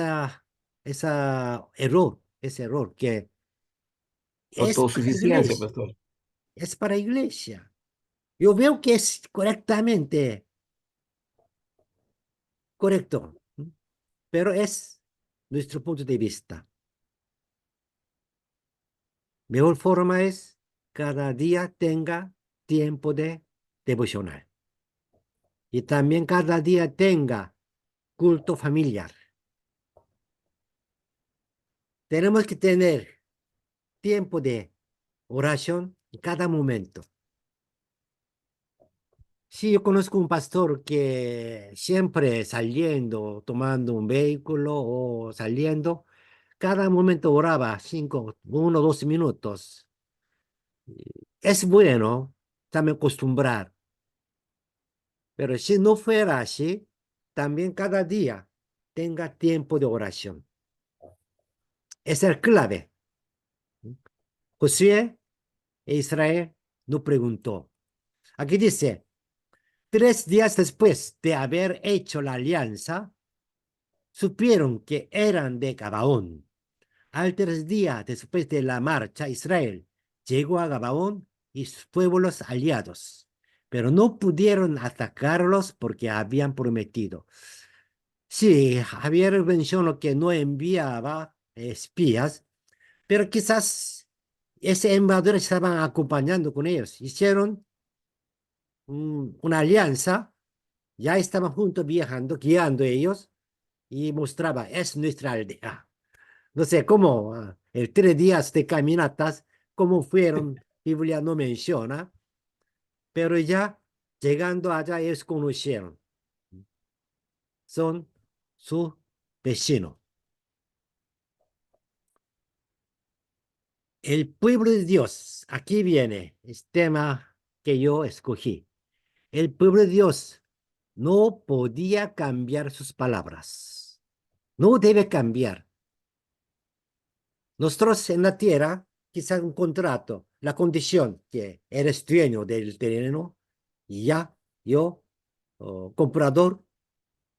error que es para Autosuficiencia, iglesia, pastor. es para iglesia. Yo veo que es correctamente correcto, pero es nuestro punto de vista. Mejor forma es cada día tenga tiempo de devocional y también cada día tenga culto familiar. Tenemos que tener tiempo de oración en cada momento. Sí, yo conozco un pastor que siempre saliendo, tomando un vehículo o saliendo, cada momento oraba 1 o 2 minutos. Es bueno también acostumbrar, pero si no fuera así, también cada día tenga tiempo de oración. Es el clave. Josué e Israel no preguntó. Aquí dice, 3 días después de haber hecho la alianza, supieron que eran de Gabaón. Al 3 días después de la marcha, Israel llegó a Gabaón y sus pueblos aliados, pero no pudieron atacarlos porque habían prometido. Sí, Javier mencionó que no enviaba espías, pero quizás ese embajador estaban acompañando con ellos. Hicieron una alianza, ya estaban juntos viajando, guiando ellos y mostraba, es nuestra aldea. No sé cómo, el 3 días de caminatas, cómo fueron, Biblia no menciona, pero ya llegando allá ellos conocieron, son su vecino. El pueblo de Dios, aquí viene el tema que yo escogí. El pueblo de Dios no podía cambiar sus palabras, no debe cambiar. Nosotros en la tierra, quizás un contrato, la condición que eres dueño del terreno y ya, yo, comprador,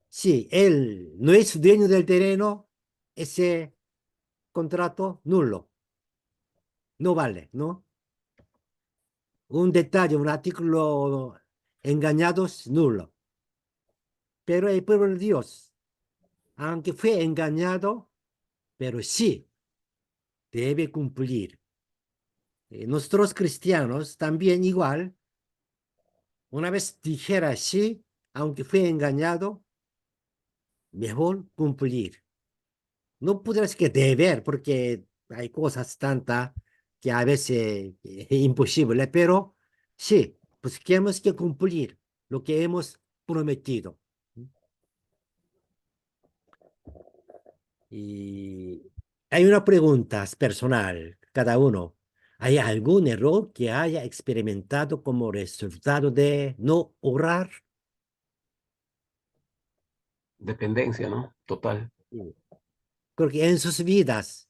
si él no es dueño del terreno, ese contrato nulo, no vale, ¿no? Un detalle, un artículo engañado es nulo. Pero el pueblo de Dios, aunque fue engañado, pero sí debe cumplir. Nosotros cristianos también igual. Una vez dijera sí, aunque fue engañado, mejor cumplir. No podrás que deber, porque hay cosas tantas que a veces es imposible, pero sí, pues tenemos que cumplir lo que hemos prometido. Y hay una pregunta personal, cada uno. ¿Hay algún error que haya experimentado como resultado de no orar? Dependencia, ¿no? Total. Sí. Porque en sus vidas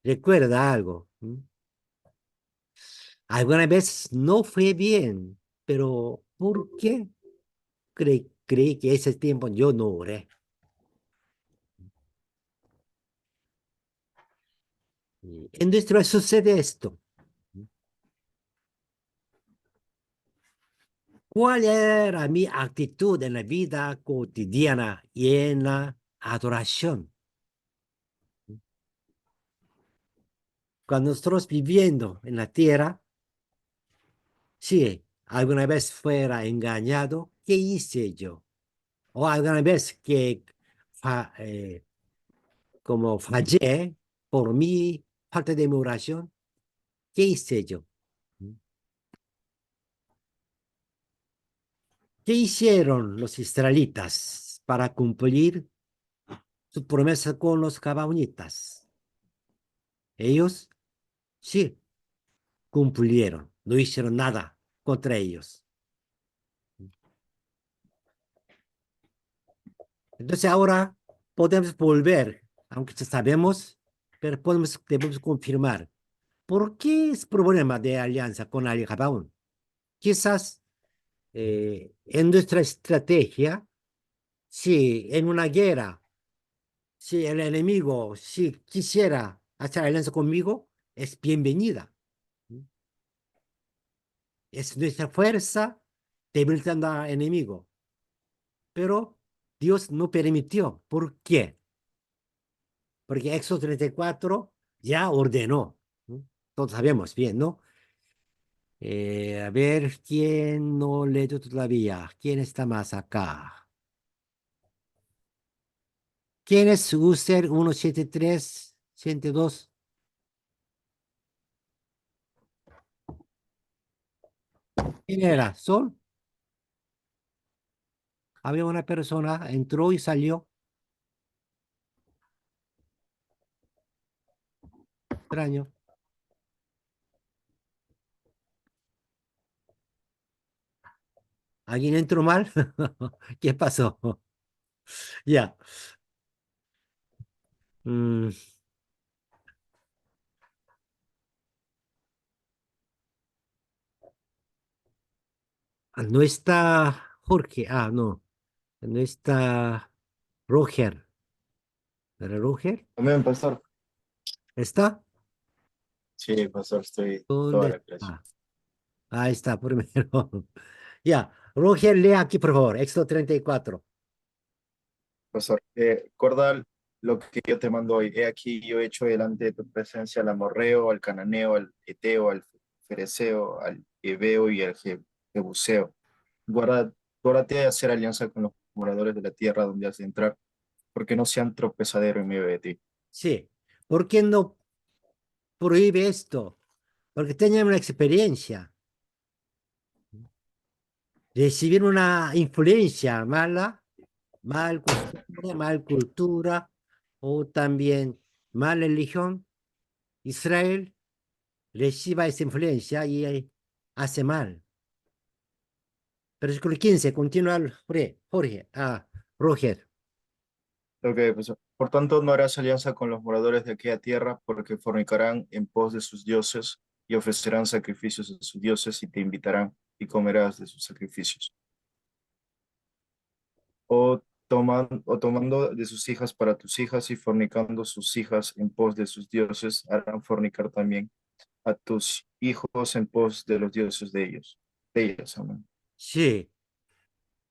recuerda algo. Alguna vez no fue bien, pero ¿por qué creí que ese tiempo yo no oré? Y en nuestra sucede esto. ¿Cuál era mi actitud en la vida cotidiana y en la adoración? Cuando nosotros viviendo en la tierra, si alguna vez fuera engañado, ¿qué hice yo? O alguna vez que como fallé por mi falta de mi oración, ¿qué hice yo? ¿Qué hicieron los israelitas para cumplir su promesa con los gabaonitas? Ellos sí cumplieron, no hicieron nada contra ellos. Entonces ahora podemos volver, aunque ya sabemos, pero debemos confirmar. ¿Por qué es problema de alianza con Ali Gabaón? Quizás en nuestra estrategia, si en una guerra, si el enemigo, si quisiera hacer alianza conmigo, es bienvenida. Es nuestra fuerza debilitando al enemigo. Pero Dios no permitió. ¿Por qué? Porque Éxodo 34 ya ordenó. ¿No? Todos sabemos bien, ¿no? A ver, ¿quién no leyó todavía? ¿Quién está más acá? ¿Quién es user 173, 102? ¿Quién era? ¿Sol? Había una persona, entró y salió. Extraño. ¿Alguien entró mal? ¿Qué pasó? Ya. Mm, no está Jorge. Ah, no. No está Roger. ¿Era Roger? También, pastor. ¿Está? Sí, pastor, estoy toda ¿Dónde la clase. está? Ahí está, primero. Ya. Roger, lea aquí, por favor. Éxodo 34. Pastor, recuerda lo que yo te mando hoy. He aquí, yo he hecho delante de tu presencia al amorreo, al cananeo, al eteo, al fereceo, al heveo y al jebuseo. Guárdate de hacer alianza con los moradores de la tierra donde has de entrar, porque no sean tropezadero en medio de ti. Sí. ¿Por qué no prohíbe esto? Porque tenía una experiencia. Recibir una influencia mala, mal costumbre, mal cultura o también mala religión. Israel reciba esa influencia y hace mal. Versículo 15, continúa Jorge, Roger. Ok, pastor. Por tanto, no harás alianza con los moradores de aquella tierra, porque fornicarán en pos de sus dioses y ofrecerán sacrificios a sus dioses y te invitarán y comerás de sus sacrificios. O tomando de sus hijas para tus hijas y fornicando sus hijas en pos de sus dioses, harán fornicar también a tus hijos en pos de los dioses de ellos. De ellas, amén. Sí,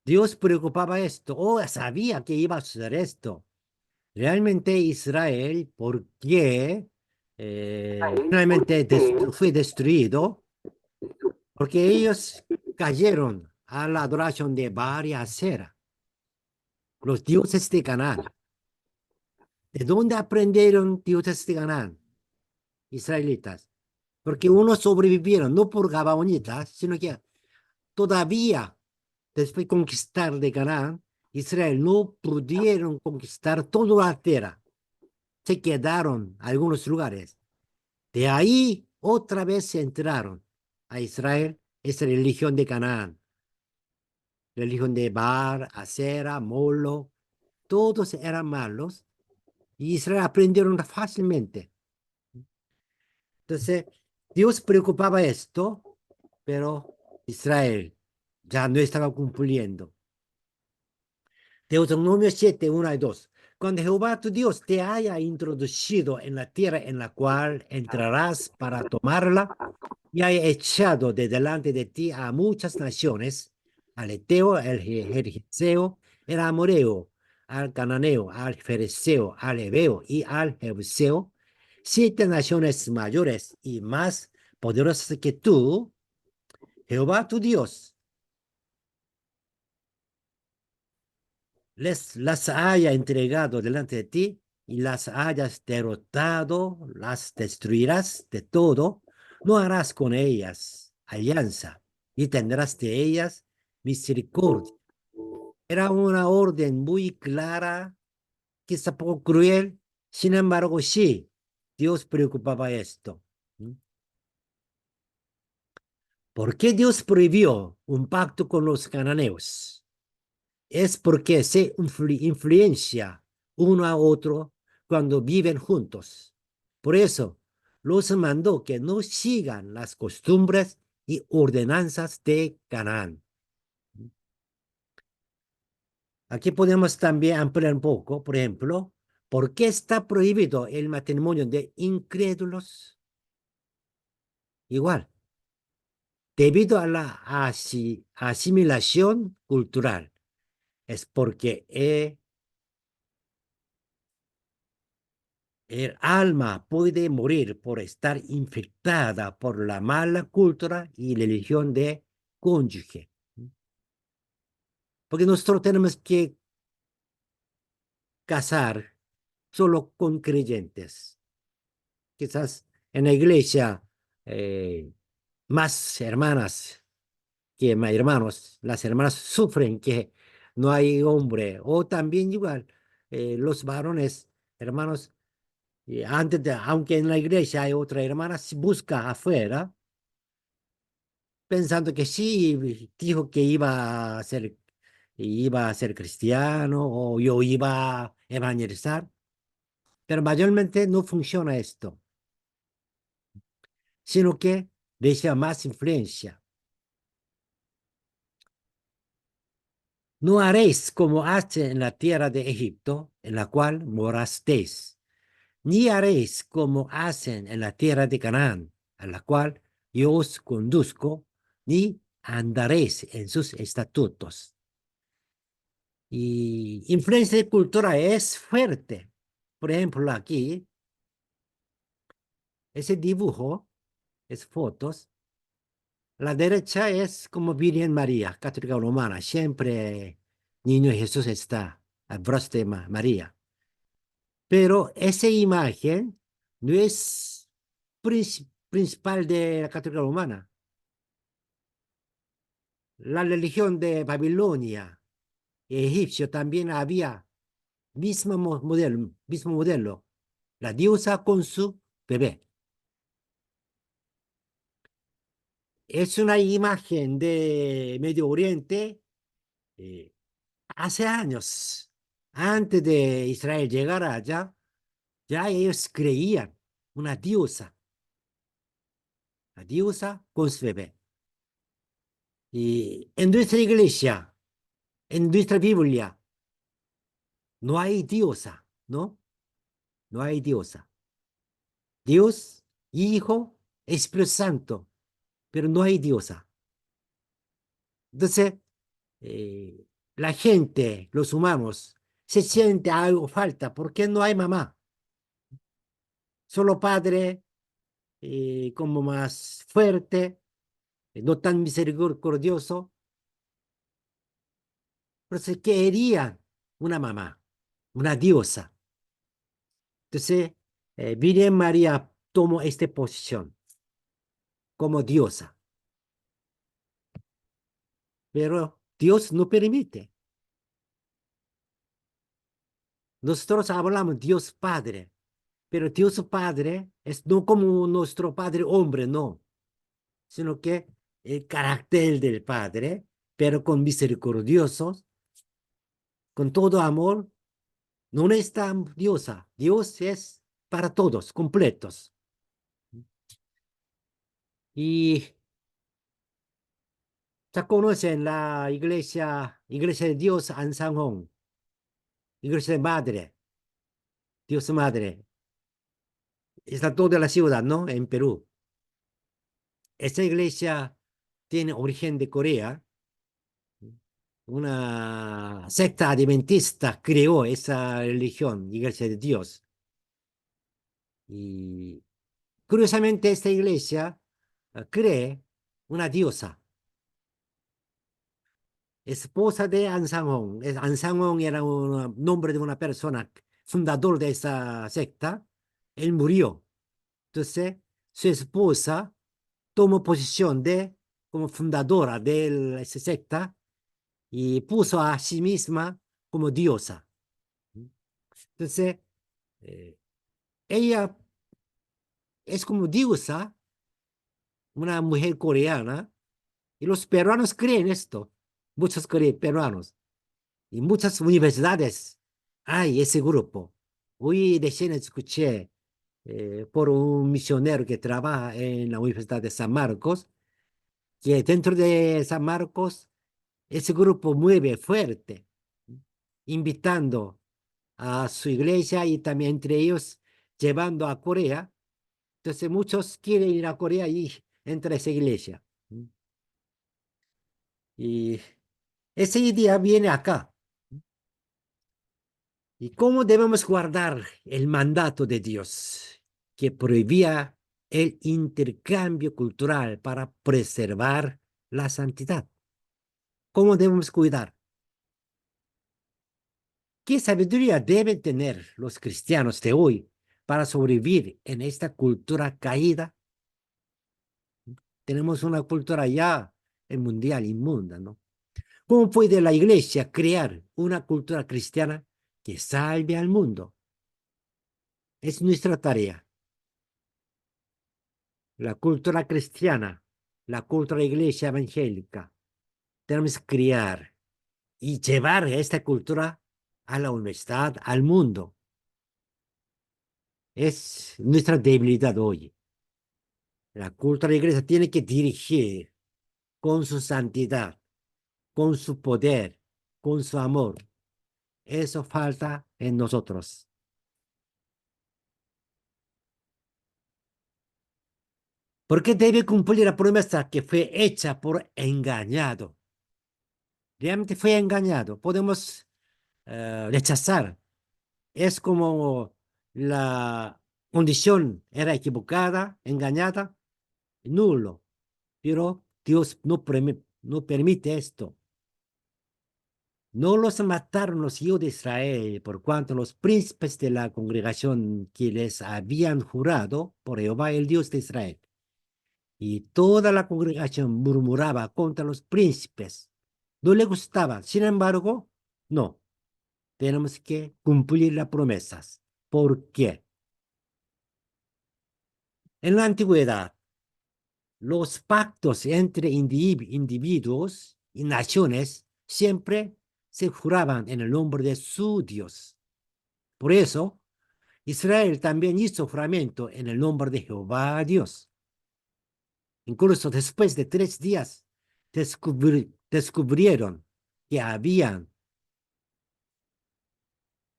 Dios preocupaba esto, o sabía que iba a suceder esto. Realmente Israel, ¿por qué finalmente fue destruido? Porque ellos cayeron a la adoración de Baal y Asera, los dioses de Canaán. ¿De dónde aprendieron dioses de Canaán? Israelitas. Porque unos sobrevivieron, no por gabaonitas, sino que todavía, después de conquistar de Canaán, Israel no pudieron conquistar toda la tierra. Se quedaron algunos lugares. De ahí otra vez se entraron a Israel esa religión de Canaán, religión de Bar, Asera, Molo, todos eran malos y Israel aprendieron fácilmente. Entonces, Dios preocupaba esto, pero Israel ya no estaba cumpliendo. Deuteronomio 7, 1 y 2. Cuando Jehová tu Dios te haya introducido en la tierra en la cual entrarás para tomarla, y haya echado de delante de ti a muchas naciones, al Eteo, al Jerjeseo, el Amoreo, al Cananeo, al Fereceo, al Heveo y al Jebuseo, 7 naciones mayores y más poderosas que tú, Jehová tu Dios, las haya entregado delante de ti y las hayas derrotado, las destruirás de todo, no harás con ellas alianza y tendrás de ellas misericordia. Era una orden muy clara, quizá poco cruel, sin embargo, sí, Dios preocupaba esto. ¿Por qué Dios prohibió un pacto con los cananeos? es porque se influencia uno a otro cuando viven juntos. Por eso, los mandó que no sigan las costumbres y ordenanzas de Canaán. Aquí podemos también ampliar un poco, por ejemplo, ¿por qué está prohibido el matrimonio de incrédulos? Igual, debido a la asimilación cultural. Es porque el alma puede morir por estar infectada por la mala cultura y religión de cónyuge. Porque nosotros tenemos que casar solo con creyentes. Quizás en la iglesia más hermanas que más hermanos, las hermanas sufren que no hay hombre, o también igual los varones, hermanos, aunque en la iglesia hay otra hermana, se busca afuera, pensando que sí, dijo que iba a ser cristiano o yo iba a evangelizar, pero mayormente no funciona esto, sino que desea más influencia. No haréis como hace en la tierra de Egipto, en la cual morasteis, ni haréis como hacen en la tierra de Canaán, a la cual yo os conduzco, ni andaréis en sus estatutos. Y influencia de cultura es fuerte. Por ejemplo, aquí, ese dibujo, es fotos. La derecha es como Virgen María, católica romana. Siempre Niño Jesús está al brazo de María. Pero esa imagen no es principal de la católica romana. La religión de Babilonia y egipcio también había mismo modelo. La diosa con su bebé. Es una imagen de Medio Oriente hace años. Antes de Israel llegar allá, ya ellos creían una diosa. La diosa con su bebé. Y en nuestra iglesia, en nuestra Biblia, no hay diosa, ¿no? No hay diosa. Dios, Hijo, Espíritu Santo, pero no hay diosa. Entonces, la gente, los humanos, se siente algo falta. ¿Por qué no hay mamá? Solo padre, como más fuerte, no tan misericordioso. Pero se querían una mamá, una diosa. Entonces, Virgen María tomó esta posición como diosa. Pero Dios no permite. Nosotros hablamos Dios Padre, pero Dios Padre es no como nuestro Padre hombre, no, sino que el carácter del Padre, pero con misericordiosos, con todo amor, no es tan diosa. Dios es para todos, completos. Y ya conocen la iglesia de Dios en San Juan, iglesia de Madre, Dios Madre. Está toda la ciudad, ¿no? En Perú. Esta iglesia tiene origen de Corea. Una secta adventista creó esa religión, iglesia de Dios. Y curiosamente esta iglesia cree una diosa, esposa de Ansangon. Ansangon era un nombre de una persona, fundador de esa secta. Él murió. Entonces, su esposa tomó posición como fundadora de esa secta y puso a sí misma como diosa. Entonces, eh, ella es como diosa, una mujer coreana, y los peruanos creen esto, muchos peruanos. Y muchas universidades hay ese grupo. Hoy recién escuché por un misionero que trabaja en la Universidad de San Marcos, que dentro de San Marcos ese grupo mueve fuerte, invitando a su iglesia y también entre ellos llevando a Corea. Entonces muchos quieren ir a Corea y entra a esa iglesia. Y esa idea viene acá. ¿Y cómo debemos guardar el mandato de Dios que prohibía el intercambio cultural para preservar la santidad? ¿Cómo debemos cuidar? ¿Qué sabiduría deben tener los cristianos de hoy para sobrevivir en esta cultura caída? Tenemos una cultura ya mundial inmunda, ¿no? ¿Cómo puede la iglesia crear una cultura cristiana que salve al mundo? Es nuestra tarea. La cultura cristiana, la cultura iglesia evangélica, tenemos que crear y llevar esta cultura a la universidad, al mundo. Es nuestra debilidad hoy. La cultura de la iglesia tiene que dirigir con su santidad, con su poder, con su amor. Eso falta en nosotros. ¿Por qué debe cumplir la promesa que fue hecha por engañado? Realmente fue engañado. Podemos rechazar. Es como la condición era equivocada, engañada, nulo. Pero Dios no permite esto. No los mataron los hijos de Israel, por cuanto los príncipes de la congregación que les habían jurado por Jehová, el Dios de Israel. Y toda la congregación murmuraba contra los príncipes. No le gustaba. Sin embargo, no. Tenemos que cumplir las promesas. ¿Por qué? En la antigüedad, los pactos entre individuos y naciones siempre se juraban en el nombre de su Dios. Por eso, Israel también hizo juramento en el nombre de Jehová Dios. Incluso después de 3 días, descubrieron que habían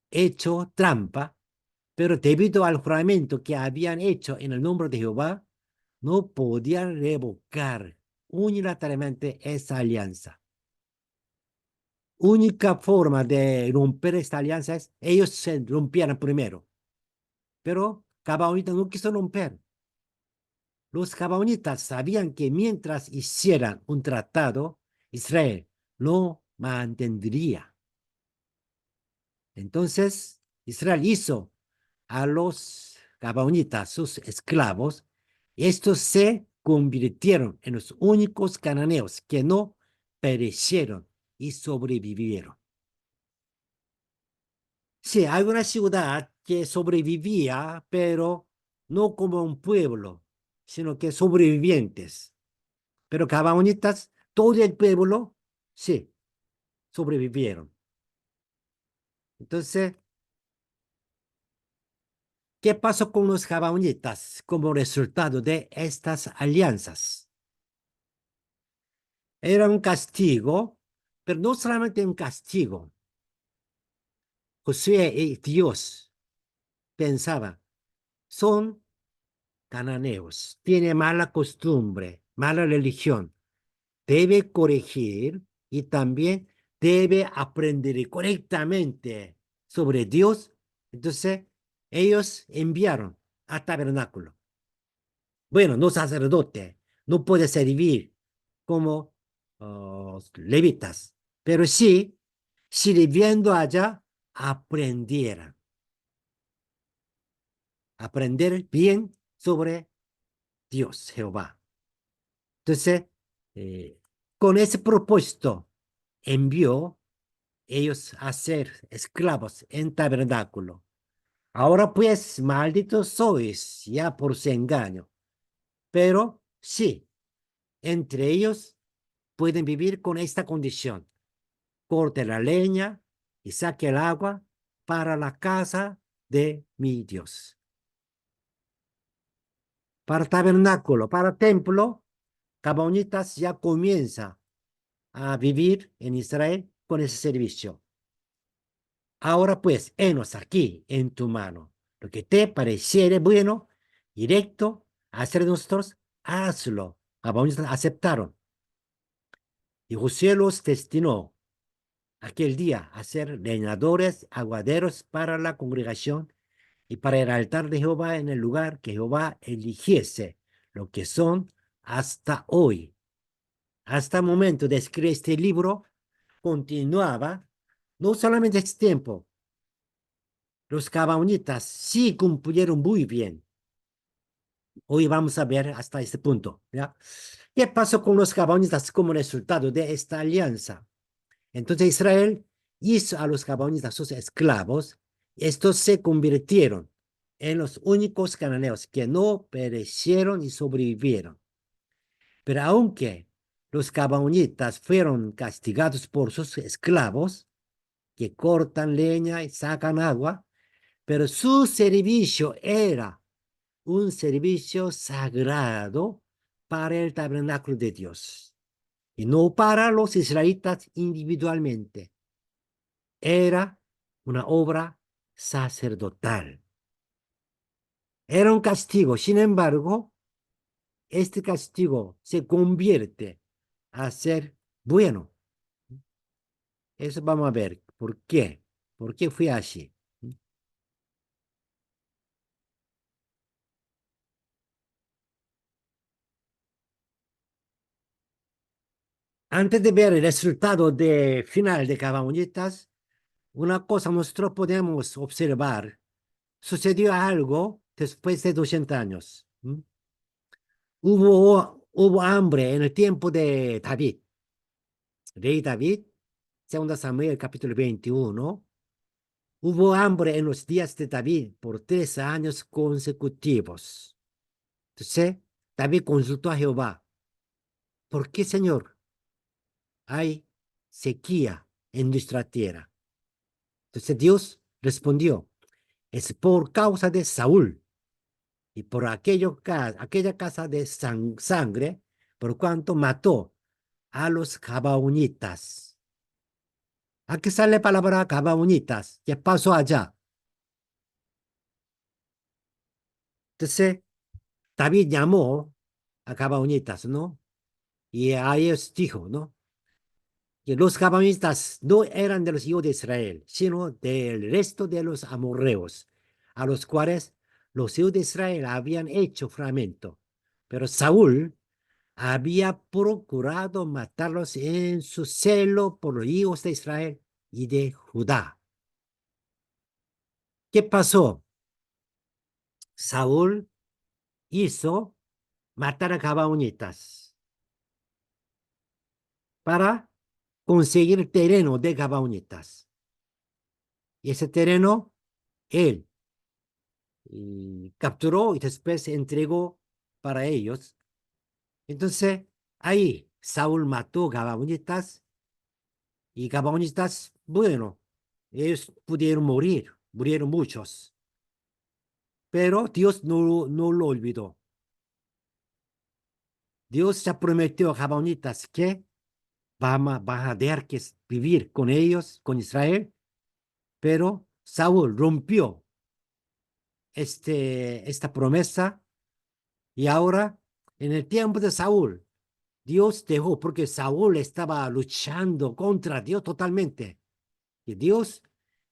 hecho trampa, pero debido al juramento que habían hecho en el nombre de Jehová, no podían revocar unilateralmente esa alianza. Única forma de romper esta alianza es ellos se rompieran primero, pero Gabaonita no quiso romper. Los gabaonitas sabían que mientras hicieran un tratado, Israel lo mantendría. Entonces, Israel hizo a los gabaonitas sus esclavos, y estos se convirtieron en los únicos cananeos que no perecieron y sobrevivieron. Sí, hay una ciudad que sobrevivía, pero no como un pueblo, sino que sobrevivientes. Pero gabaonitas, todo el pueblo, sí, sobrevivieron. Entonces, ¿qué pasó con los gabaonitas como resultado de estas alianzas? Era un castigo, pero no solamente un castigo. Josué y Dios pensaba, son cananeos, tiene mala costumbre, mala religión, debe corregir y también debe aprender correctamente sobre Dios. Entonces, ellos enviaron al tabernáculo. Bueno, no sacerdote, no puede servir como levitas, pero sí, sirviendo allá, aprendieran. Aprender bien sobre Dios, Jehová. Entonces, con ese propósito, envió ellos a ser esclavos en tabernáculo. Ahora pues, malditos sois ya por su engaño. Pero sí, entre ellos pueden vivir con esta condición. Corte la leña, y saque el agua para la casa de mi Dios. Para tabernáculo, para templo, Gabaonitas ya comienza a vivir en Israel con ese servicio. Ahora pues, henos aquí en tu mano. Lo que te pareciere bueno y recto hacer de nosotros, hazlo. Gabaonitas aceptaron. Y Josué los destinó aquel día a ser leñadores, aguaderos para la congregación y para el altar de Jehová en el lugar que Jehová eligiese, lo que son hasta hoy. Hasta el momento de escribir este libro, continuaba, no solamente este tiempo, los gabaonitas sí cumplieron muy bien. Hoy vamos a ver hasta este punto, ¿ya? ¿Qué pasó con los gabaonitas como resultado de esta alianza? Entonces Israel hizo a los gabaonitas sus esclavos. Estos se convirtieron en los únicos cananeos que no perecieron y sobrevivieron. Pero aunque los gabaonitas fueron castigados por sus esclavos, que cortan leña y sacan agua, pero su servicio era un servicio sagrado para el tabernáculo de Dios y no para los israelitas individualmente. Era una obra sacerdotal. Era un castigo. Sin embargo, este castigo se convierte a ser bueno. Eso vamos a ver. ¿Por qué? ¿Por qué fue así? Antes de ver el resultado final de Cabañitas, una cosa nosotros podemos observar. Sucedió algo después de 200 años. Hubo hambre en el tiempo de David. Rey David, 2 Samuel capítulo 21. Hubo hambre en los días de David por 3 años consecutivos. Entonces, David consultó a Jehová. ¿Por qué, Señor, hay sequía en nuestra tierra? Entonces Dios respondió, es por causa de Saúl y por aquella casa de sangre, por cuanto mató a los gabaonitas. Aquí sale la palabra gabaonitas. ¿Qué pasó allá? Entonces, David llamó a gabaonitas, ¿no? Y a ellos dijo, ¿no? Que los gabaonitas no eran de los hijos de Israel, sino del resto de los amorreos, a los cuales los hijos de Israel habían hecho fragmento. Pero Saúl había procurado matarlos en su celo por los hijos de Israel y de Judá. ¿Qué pasó? Saúl hizo matar a gabaonitas para conseguir terreno de gabaonitas. Y ese terreno, él capturó y después entregó para ellos. Entonces, ahí Saúl mató gabaonitas y gabaonitas, bueno, ellos pudieron morir, murieron muchos. Pero Dios no lo olvidó. Dios ya prometió a gabaonitas que van a tener que vivir con ellos, con Israel, pero Saúl rompió esta promesa y ahora, en el tiempo de Saúl, Dios dejó, porque Saúl estaba luchando contra Dios totalmente. Y Dios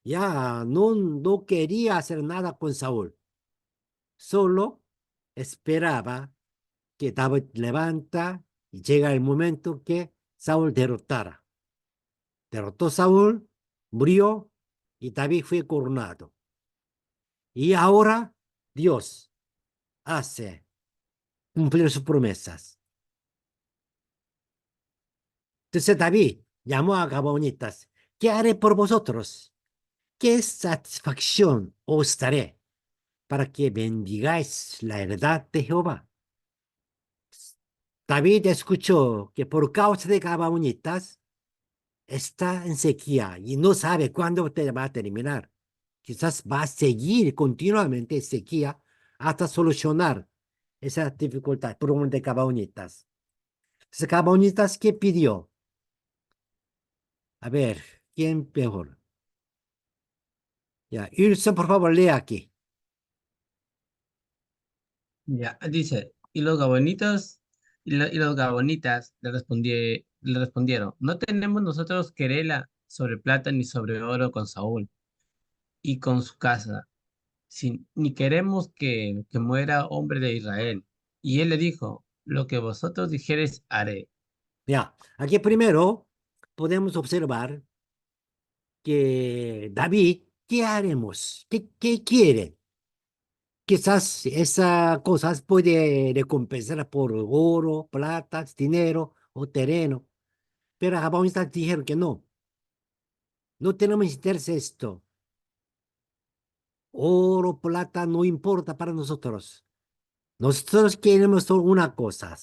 ya no quería hacer nada con Saúl. Solo esperaba que David levanta y llega el momento que Saúl derrotara. Derrotó Saúl, murió y David fue coronado. Y ahora Dios hace cumplir sus promesas. Entonces David llamó a Gabaonitas. ¿Qué haré por vosotros? ¿Qué satisfacción os daré para que bendigáis la heredad de Jehová? David escuchó que por causa de Gabaonitas, está en sequía y no sabe cuándo te va a terminar. Quizás va a seguir continuamente en sequía hasta solucionar esa dificultad, problema de Cabañitas. Entonces, Cabañitas, ¿qué pidió? A ver, ¿quién mejor? Ya, Ilson, por favor, lea aquí. Ya, dice, y los gabonitas, y los gabonitas le respondieron, no tenemos nosotros querela sobre plata ni sobre oro con Saúl y con su casa, ni queremos que muera hombre de Israel. Y él le dijo, lo que vosotros dijereis haré. Ya, aquí primero podemos observar que David, ¿qué haremos? ¿Qué quiere? Quizás esas cosas puede recompensar por oro, plata, dinero o terreno. Pero Jabonistas dijeron que no, no tenemos interés en esto. Oro, plata no importa para nosotros. Nosotros queremos solo una cosa.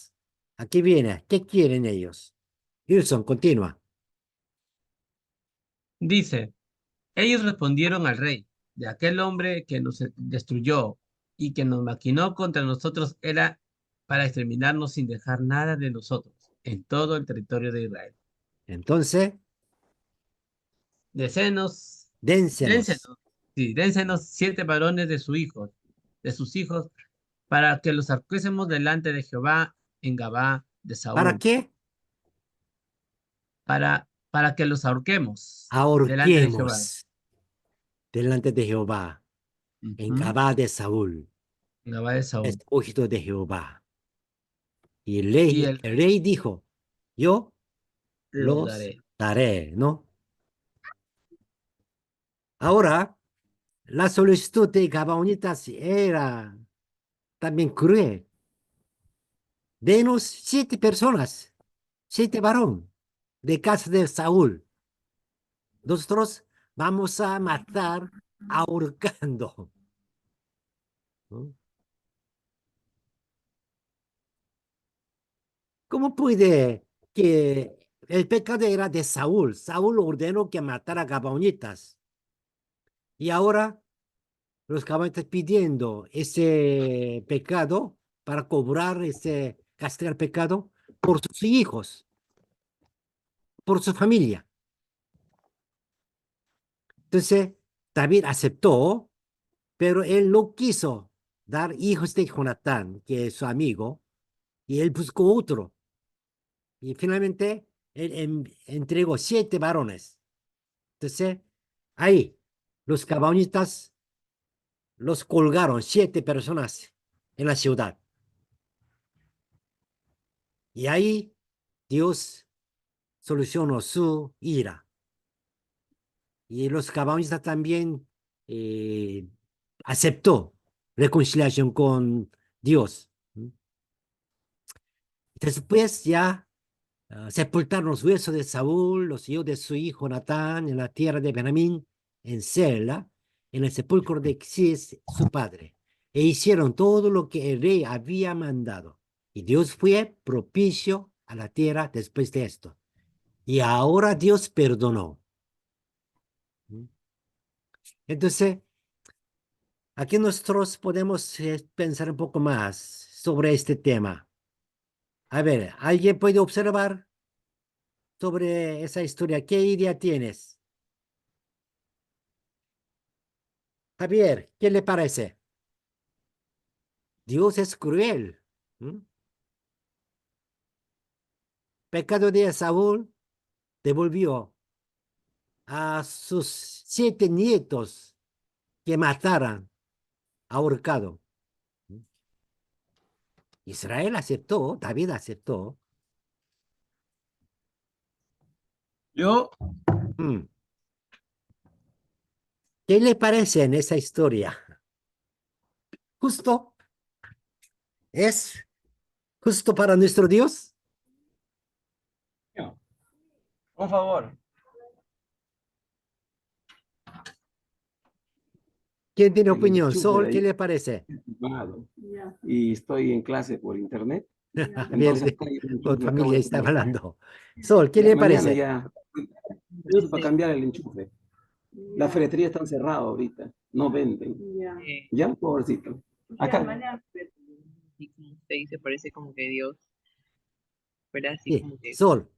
Aquí viene, ¿qué quieren ellos? Wilson, continúa. Dice, ellos respondieron al rey, de aquel hombre que nos destruyó y que nos maquinó contra nosotros era para exterminarnos sin dejar nada de nosotros en todo el territorio de Israel. Entonces, Dénsenos, dénsenos. dénsenos, sí, dénsenos 7 varones de sus hijos, para que los arquésemos delante de Jehová en Gabá de ¿Para Saúl, qué? para que los ahorquemos delante de Jehová. Ahorquemos delante de Jehová en Ujú, Gabá de Saúl, en Gabá de Saúl. escogido de Jehová. Y Y el rey dijo, yo los los daré. daré, ¿no? Ahora, la solicitud de Gabaonitas era también cruel. Denos 7 personas, 7 varón de casa de Saúl. Nosotros vamos a matar ahorcando, ¿no? ¿Cómo puede que el pecado era de Saúl? Saúl ordenó que matara a Gabaonitas. Y ahora los Gabaonitas pidiendo ese pecado para cobrar ese castigar pecado por sus hijos, por su familia. Entonces, David aceptó, pero él no quiso dar hijos de Jonatán, que es su amigo, y él buscó otro. Y finalmente, él entregó 7 varones. Entonces, ahí, los cabañitas los colgaron 7 personas en la ciudad. Y ahí Dios solucionó su ira. Y los cabañistas también aceptó reconciliación con Dios. Después ya sepultaron los huesos de Saúl, los hijos de su hijo Natán, en la tierra de Benjamín, en Sela, en el sepulcro de Cis, su padre. E hicieron todo lo que el rey había mandado. Y Dios fue propicio a la tierra después de esto. Y ahora Dios perdonó. Entonces, aquí nosotros podemos pensar un poco más sobre este tema. A ver, ¿alguien puede observar sobre esa historia? ¿Qué idea tienes? Javier, ¿qué le parece? Dios es cruel. ¿Mm? Pecado de Saúl devolvió a sus 7 nietos que mataran ahorcado. ¿Mm? Israel aceptó, David aceptó. Yo, ¿Mm? ¿Qué le parece en esa historia? ¿Justo? ¿Es justo para nuestro Dios? Por favor. ¿Quién tiene El opinión? enchufe de Sol, ¿qué ahí le parece? es ocupado. Y estoy en clase por internet Entonces, Verde, acá hay un con enchufe, acabo familia de está comprar. hablando. Sol, ¿qué Ya le mañana parece? ya, incluso para cambiar el enchufe. La ferretería está cerrada ahorita, no venden. Ya, pobrecito. Acá, Y como usted dice, parece como que Dios fuera así Sí, como que, Sol,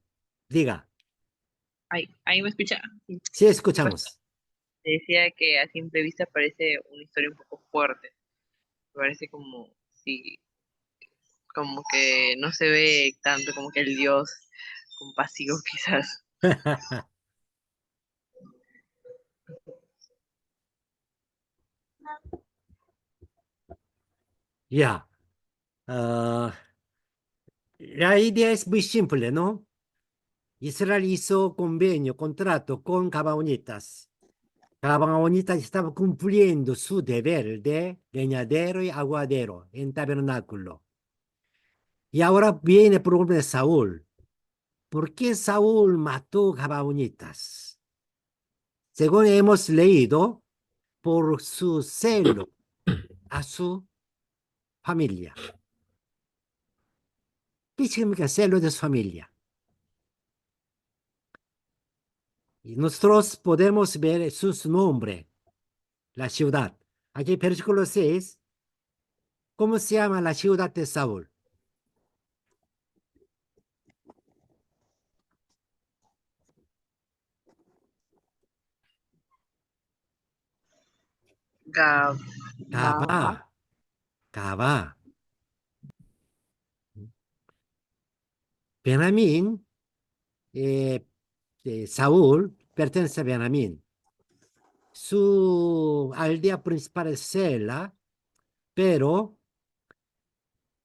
diga. ay, ahí me escucha. Sí. Sí, Pues escuchamos. decía que a simple vista parece una historia un poco fuerte. Parece como si, como que no se ve tanto como que el Dios compasivo quizás. Ya. Ah, la idea es muy simple, ¿no? Israel hizo convenio, contrato con Gabaonitas. Gabaonitas estaba cumpliendo su deber de leñadero y aguadero en tabernáculo. Y ahora viene el problema de Saúl. ¿Por qué Saúl mató Gabaonitas? Según hemos leído, por su celo a su familia. ¿Qué significa celo de su familia? Y nosotros podemos ver sus nombres, la ciudad. Aquí, versículo 6, ¿cómo se llama la ciudad de Saúl? Gab, Gabá, Gaba, Gabá. Benjamín, Saúl pertenece a Benjamín. Su aldea principal es Sela, pero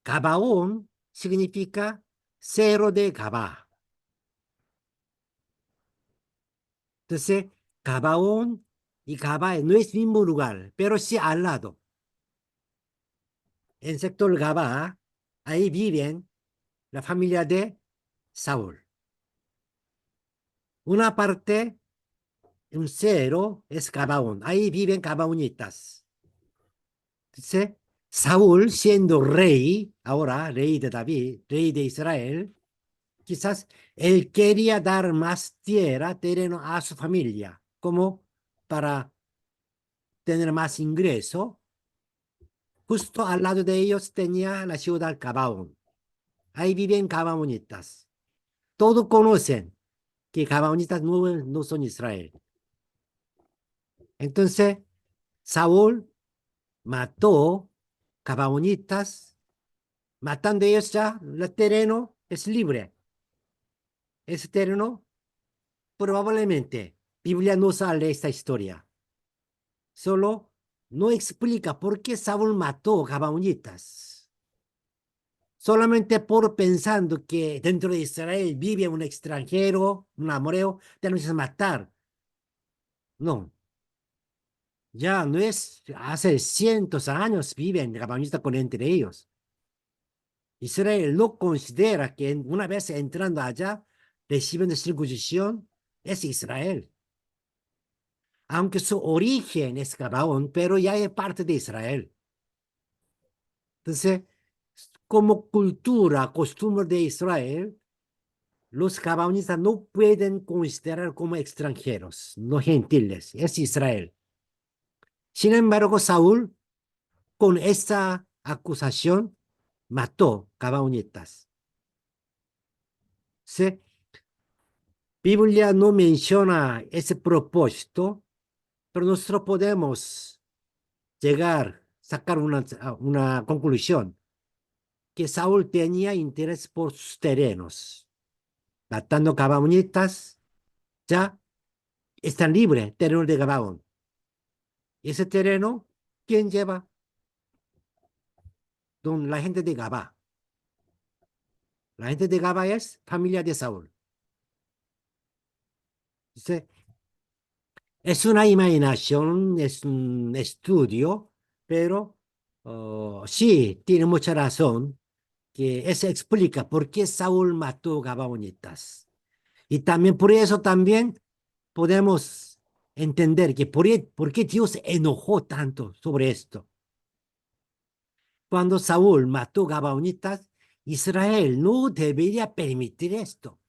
Gabaón significa cero de Gabá. Entonces, Gabaón y Gabá no es mismo lugar, pero sí al lado. En sector Gabá, ahí viven la familia de Saúl. Una parte, un cero, es Gabaón. Ahí viven Gabaonitas. Entonces, Saúl, siendo rey, ahora rey de David, rey de Israel, quizás él quería dar más tierra, terreno a su familia, como para tener más ingreso. Justo al lado de ellos tenía la ciudad Gabaón. Ahí viven Gabaonitas. Todos conocen que Gabaonitas no son Israel. Entonces, Saúl mató Gabaonitas, matando ellos ya, el terreno es libre. Ese terreno, probablemente, Biblia no sale esta historia. Solo no explica por qué Saúl mató Gabaonitas. Solamente por pensando que dentro de Israel vive un extranjero, un amoreo, tenemos que matar. No, ya no es, hace cientos de años viven Gabaonitas con entre ellos. Israel no considera que una vez entrando allá, reciben circuncisión, es Israel. Aunque su origen es Gabaón, pero ya es parte de Israel. Entonces, como cultura, costumbre de Israel, los gabaonitas no pueden considerar como extranjeros, no gentiles, es Israel. Sin embargo, Saúl, con esta acusación, mató gabaonitas. ¿Sí? Biblia no menciona ese propósito, pero nosotros podemos llegar, sacar una conclusión, que Saúl tenía interés por sus terrenos. Matando gabaonitas, ya están libres, terreno de Gabaón. Ese terreno, ¿quién lleva? La gente de Gabá. La gente de Gabá es familia de Saúl. Entonces, es una imaginación, es un estudio, pero sí, tiene mucha razón que eso explica por qué Saúl mató Gabaonitas. Y también por eso también podemos entender que por qué Dios se enojó tanto sobre esto. Cuando Saúl mató Gabaonitas Israel no debería permitir esto,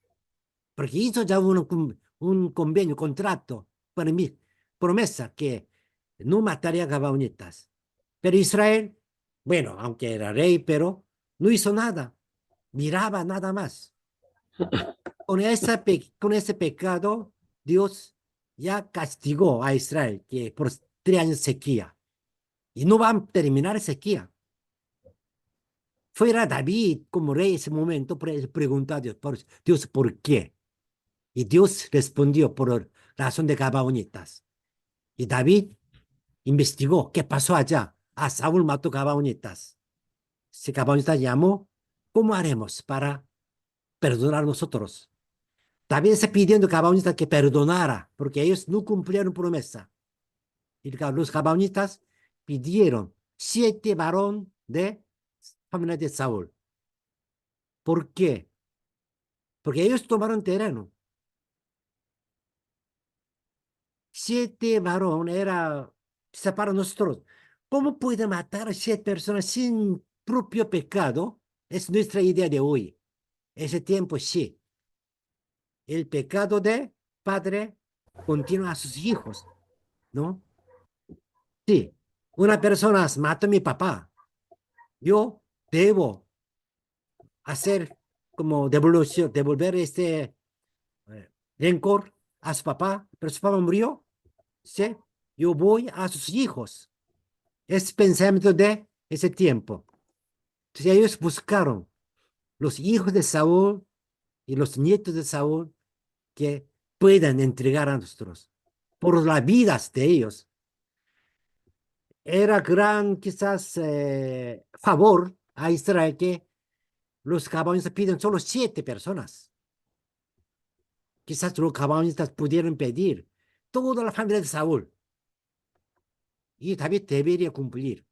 porque hizo ya un convenio, contrato, para mí, promesa que no mataría a gabaonitas. Pero Israel, bueno, aunque era rey, pero no hizo nada, miraba nada más. Con ese pecado, Dios ya castigó a Israel que por 3 años sequía. Y no van a terminar sequía. Fuera David como rey en ese momento, preguntó a Dios, Dios, ¿por qué? Y Dios respondió por razón de gabaonitas. Y David investigó qué pasó allá. A Saúl mató gabaonitas. Si gabaonitas llamó, ¿cómo haremos para perdonar a nosotros? David está pidiendo a gabaonitas que perdonara, porque ellos no cumplieron promesa. Y los gabaonitas pidieron 7 varón de familia de Saúl. ¿Por qué? Porque ellos tomaron terreno. 7 varón era quizá para nosotros. ¿Cómo puede matar a 7 personas sin propio pecado? Es nuestra idea de hoy. Ese tiempo sí. El pecado de padre continúa a sus hijos, ¿no? Sí. Una persona mató a mi papá. Yo debo hacer como devolución, devolver este rencor a su papá, pero su papá murió. ¿Sí? Yo voy a sus hijos. Es pensamiento de ese tiempo. Entonces ellos buscaron los hijos de Saúl y los nietos de Saúl que puedan entregar a nosotros por las vidas de ellos. Era gran quizás favor a Israel que los gabaonitas piden solo 7 personas. Quizás los gabaonitas pudieron pedir toda la familia de Saúl. Y David debería cumplir.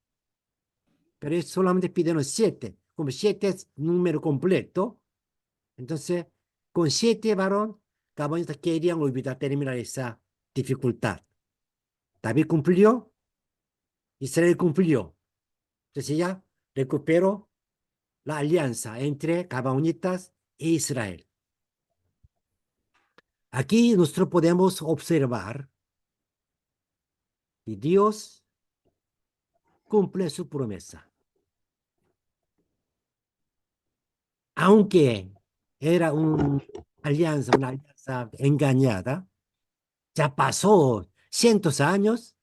Pero ellos solamente pidieron 7. Como 7 es número completo, entonces con 7 varón, gabaonitas querían olvidar, terminar esa dificultad. David cumplió, Israel cumplió. Entonces ya recuperó la alianza entre gabaonitas e Israel. Aquí nosotros podemos observar que Dios cumple su promesa. Aunque era una alianza engañada, ya pasó cientos de años,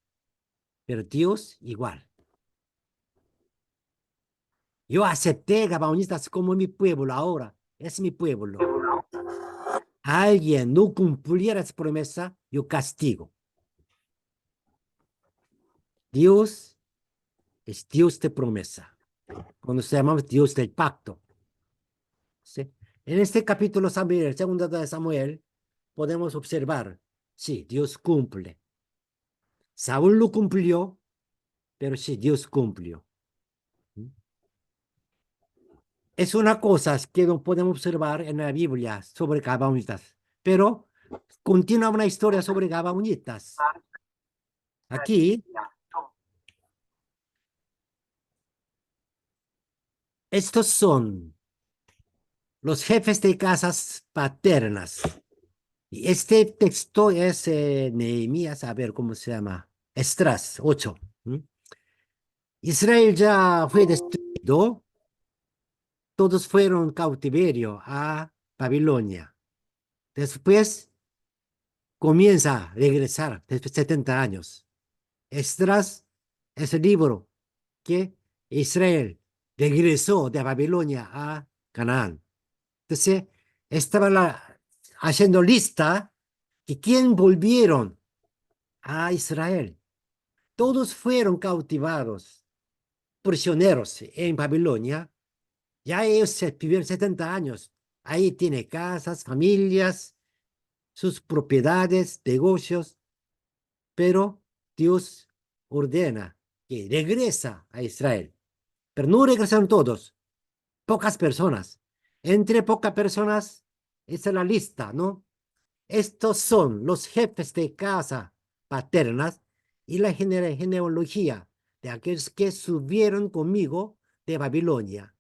pero Dios igual. Yo acepté gabaonitas como mi pueblo ahora, es mi pueblo. Alguien no cumpliera esa promesa, yo castigo. Dios es Dios de promesa. Cuando se llama Dios del pacto. ¿Sí? En este capítulo Samuel, segundo de Samuel, podemos observar, sí, Dios cumple. Saúl lo cumplió, pero sí, Dios cumplió. Es una cosa que no podemos observar en la Biblia sobre gabaonitas, pero continúa una historia sobre gabaonitas. Aquí, estos son los jefes de casas paternas. Y este texto es Nehemías, a ver cómo se llama, Esdras 8. Israel ya fue destruido, todos fueron cautiverio a Babilonia. Después comienza a regresar después de 70 años. Esdras es el libro que Israel regresó de Babilonia a Canaán. Entonces, estaba haciendo lista de quién volvieron a Israel. Todos fueron cautivados, prisioneros en Babilonia. Ya ellos vivieron 70 años. Ahí tiene casas, familias, sus propiedades, negocios, pero Dios ordena que regresa a Israel. Pero no regresaron todos, pocas personas. Entre pocas personas, esa es la lista, ¿no? Estos son los jefes de casa paternas y la genealogía de aquellos que subieron conmigo de Babilonia.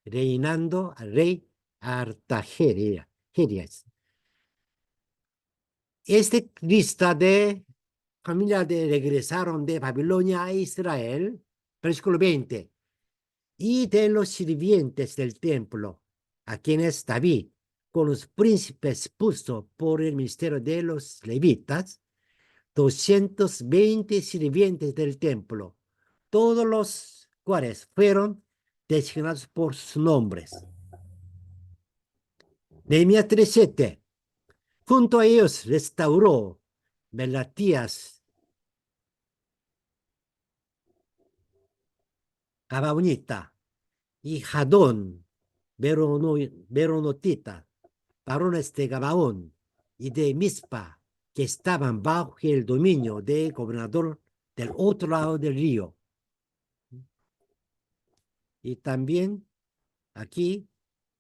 reinando al rey Artajerjes. Esta lista de familias de regresaron de Babilonia a Israel, versículo 20, y de los sirvientes del templo, a quienes David, con los príncipes, puso por el ministerio de los levitas, 220 sirvientes del templo, todos los cuales fueron designados por sus nombres. Nehemías 3:7. Junto a ellos restauró Melatías, Gabaonita, y Jadón, Beronotita, varones de Gabaón y de Mizpa, que estaban bajo el dominio del gobernador del otro lado del río. Y también aquí,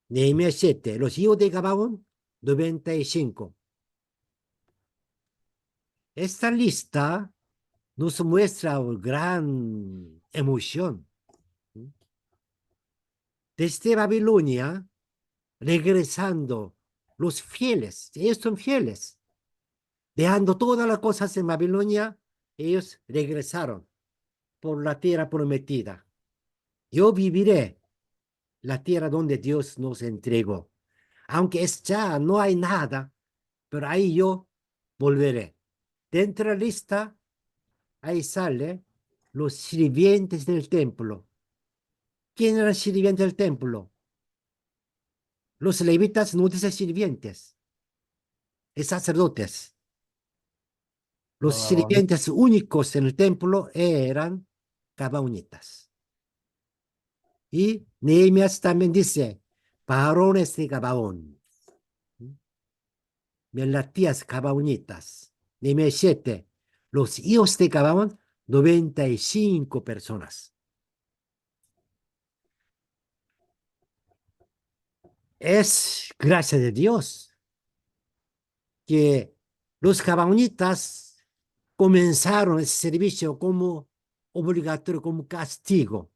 Nehemías 7, los hijos de Gabaón, 95. Esta lista nos muestra una gran emoción. Desde Babilonia, regresando los fieles, ellos son fieles, dejando todas las cosas en Babilonia, ellos regresaron por la tierra prometida. Yo viviré la tierra donde Dios nos entregó. Aunque es ya no hay nada, pero ahí yo volveré. Dentro de la lista, ahí sale los sirvientes del templo. ¿Quién era el sirviente del templo? Los levitas no dicen sirvientes, es sacerdotes. Los sirvientes únicos en el templo eran gabaonitas. Y Nehemías también dice, varones de Gabaón, Melatías gabaonitas. Nehemías 7, los hijos de Gabaón, 95 personas. Es gracia de Dios que los gabaonitas comenzaron ese servicio como obligatorio, como castigo.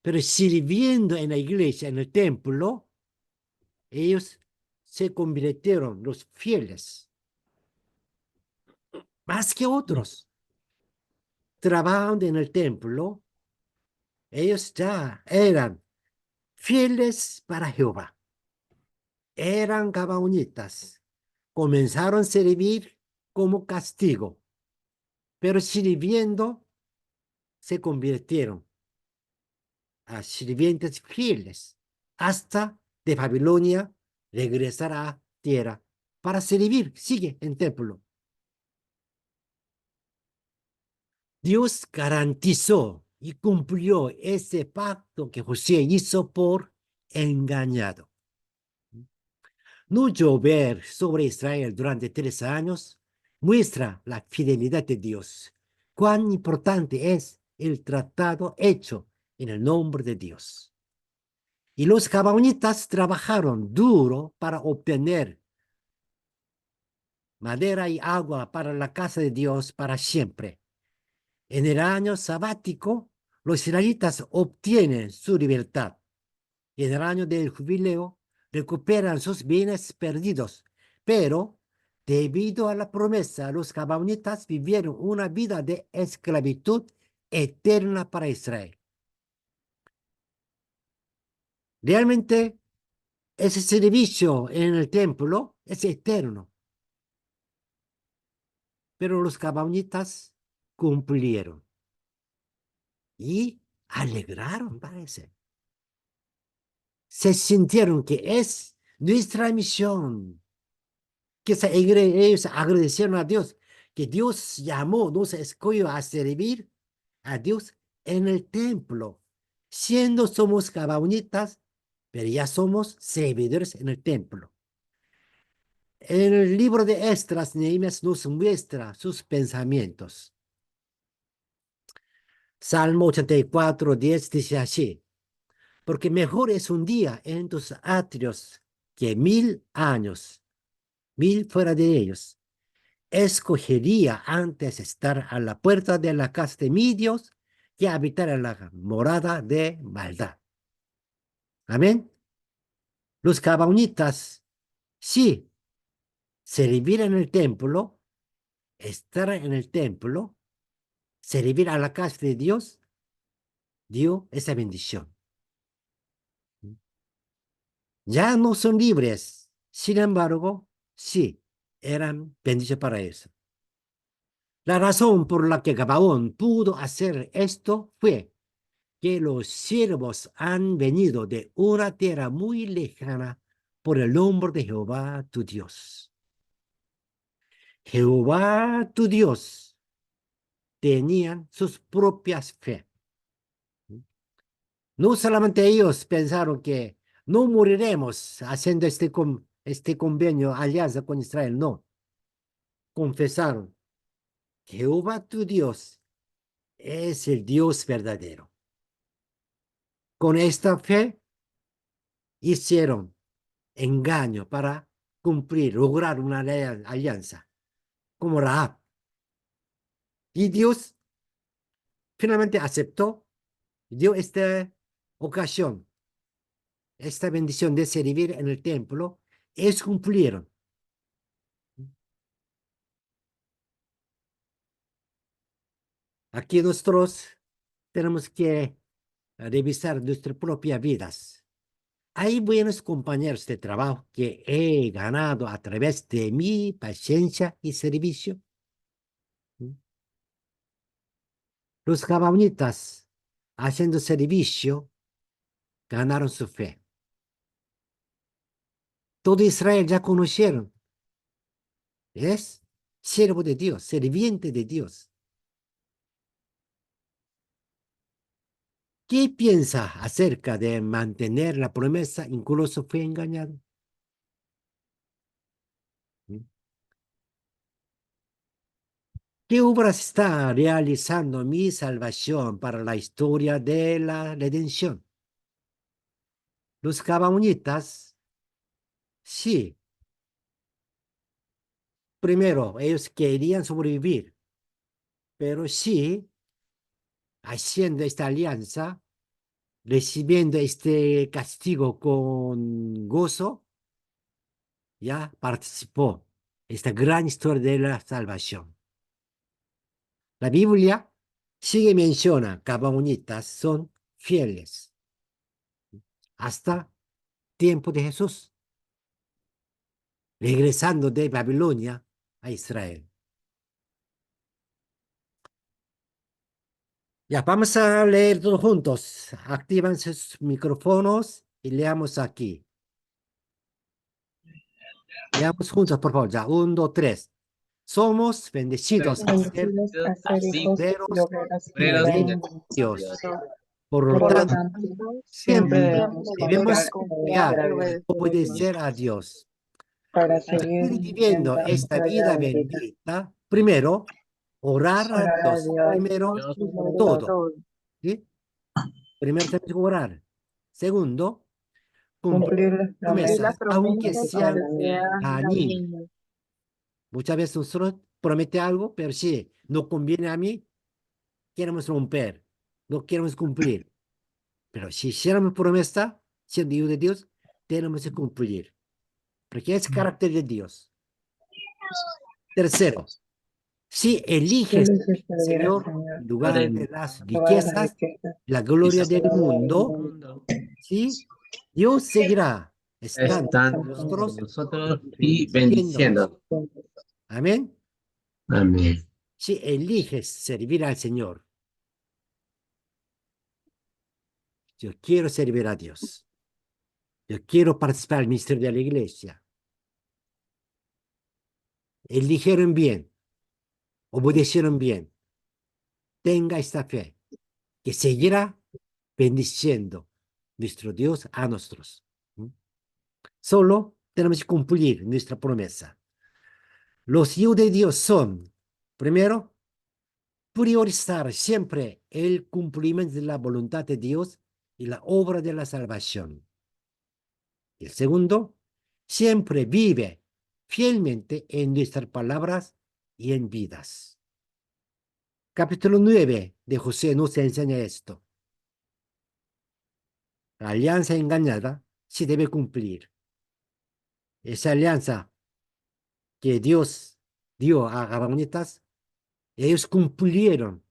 Pero sirviendo en la iglesia, en el templo, ellos se convirtieron los fieles, más que otros. Trabajando en el templo, ellos ya eran fieles para Jehová. Eran gabaonitas. Comenzaron a servir como castigo, pero sirviendo se convirtieron a sirvientes fieles hasta de Babilonia regresar a tierra para servir, sigue en templo. Dios garantizó y cumplió ese pacto que José hizo por engañado. No llover sobre Israel durante 3 años muestra la fidelidad de Dios. Cuán importante es el tratado hecho en el nombre de Dios. Y los gabaonitas trabajaron duro para obtener madera y agua para la casa de Dios para siempre. En el año sabático, los israelitas obtienen su libertad. Y en el año del jubileo, recuperan sus bienes perdidos. Pero, debido a la promesa, los gabaonitas vivieron una vida de esclavitud eterna para Israel. Realmente, ese servicio en el templo es eterno. Pero los gabaonitas cumplieron y alegraron, parece. Se sintieron que es nuestra misión, que ellos agradecieron a Dios, que Dios llamó, nos escogió a servir a Dios en el templo, siendo somos gabaonitas, pero ya somos servidores en el templo. En el libro de Esdras, Nehemías nos muestra sus pensamientos. Salmo 84, 10 dice así: porque mejor es un día en tus atrios que 1000 años, 1000 fuera de ellos. Escogería antes estar a la puerta de la casa de mi Dios que habitar en la morada de maldad. Amén. Los gabaonitas, sí, servir en el templo, estar en el templo, servir a la casa de Dios, dio esa bendición. Ya no son libres, sin embargo, sí, eran bendiciones para eso. La razón por la que Gabaón pudo hacer esto fue que los siervos han venido de una tierra muy lejana por el nombre de Jehová tu Dios. Jehová tu Dios tenían sus propias fe. No solamente ellos pensaron que no moriremos haciendo este convenio, alianza con Israel, no. Confesaron, Jehová tu Dios es el Dios verdadero. Con esta fe hicieron engaño para cumplir, lograr una alianza, como Rahab. Y Dios finalmente aceptó, dio esta ocasión, esta bendición de servir en el templo, es cumplieron. Aquí nosotros tenemos que revisar nuestras propias vidas. Hay buenos compañeros de trabajo que he ganado a través de mi paciencia y servicio. Los gabaonitas, haciendo servicio, ganaron su fe. Todo Israel ya conocieron. Es siervo de Dios, serviente de Dios. ¿Qué piensa acerca de mantener la promesa incluso fue engañado? ¿Qué obras está realizando mi salvación para la historia de la redención? Los gabaonitas, sí. Primero, ellos querían sobrevivir, pero sí, haciendo esta alianza, recibiendo este castigo con gozo, ya participó esta gran historia de la salvación. La Biblia sigue menciona que gabaonitas son fieles hasta tiempo de Jesús, regresando de Babilonia a Israel. Ya, vamos a leer todos juntos. Activan sus micrófonos y leamos aquí. Leamos juntos, por favor. Ya, 1, 2, 3. Somos bendecidos a ser Bendecidos a ser hijos obreros y obreras del obreros reino del de Dios. Dios. Por lo Por lo tanto, tanto, siempre siempre debemos debemos confiar confiar y y obedecer a Dios. para Para seguir seguir viviendo viviendo esta esta vida vida bendita. bendita, primero, orar a Orar a Dios. Dios Primero, Dios sobre todo. todo, ¿Sí? Primero tenemos que orar. Segundo, cumplir cumplir las promesas, promesas aunque que para sean mí. dañinas. Muchas veces nosotros promete algo, pero si no conviene a mí, queremos romper, no queremos cumplir. Pero si hiciéramos promesa, siendo hijo de Dios, tenemos que cumplir. Porque es carácter de Dios. Tercero, si eliges Eliges al servir al Señor Señor en lugar en de las todas las riquezas, riquezas la y gloria sus del mundo, mundo ¿sí? Dios seguirá estando están con con nosotros, nosotros y bendiciéndonos. bendiciendo. Amén. Amén. Si eliges servir al Señor, yo quiero servir a Dios. Yo quiero participar del ministerio de la iglesia. Eligieron bien, obedecieron bien. Tenga esta fe, que seguirá bendiciendo nuestro Dios a nosotros. Solo tenemos que cumplir nuestra promesa. Los hijos de Dios son, primero, priorizar siempre el cumplimiento de la voluntad de Dios y la obra de la salvación. El segundo, siempre vive fielmente en nuestras palabras y en vidas. Capítulo 9 de José nos enseña esto. La alianza engañada se debe cumplir. Esa alianza que Dios dio a Gabaonitas, ellos cumplieron.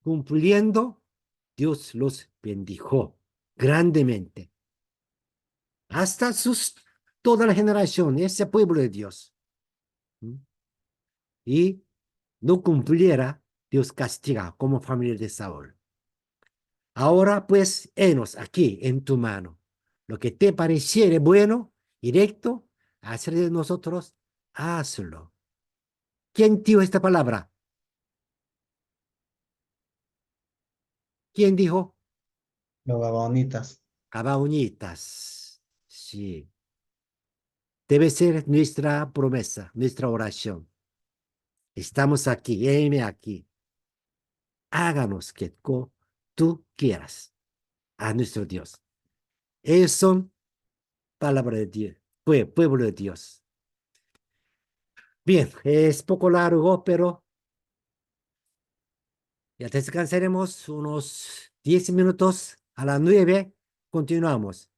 Cumpliendo, Dios los bendijo grandemente. Hasta toda la generación, ese pueblo de Dios. ¿Mm? Y no cumpliera, Dios castiga como familia de Saúl. Ahora pues, henos aquí en tu mano. Lo que te pareciere bueno y recto, hacer de nosotros, hazlo. ¿Quién dijo esta palabra? ¿Quién dijo? Los gabaonitas. Gabaonitas. Sí. Debe ser nuestra promesa, nuestra oración. Estamos aquí, heme aquí. Háganos que tú quieras a nuestro Dios. Ellos son palabra de Dios, pueblo de Dios. Bien, es poco largo, pero ya descansaremos unos 10 minutos. A las 9 continuamos.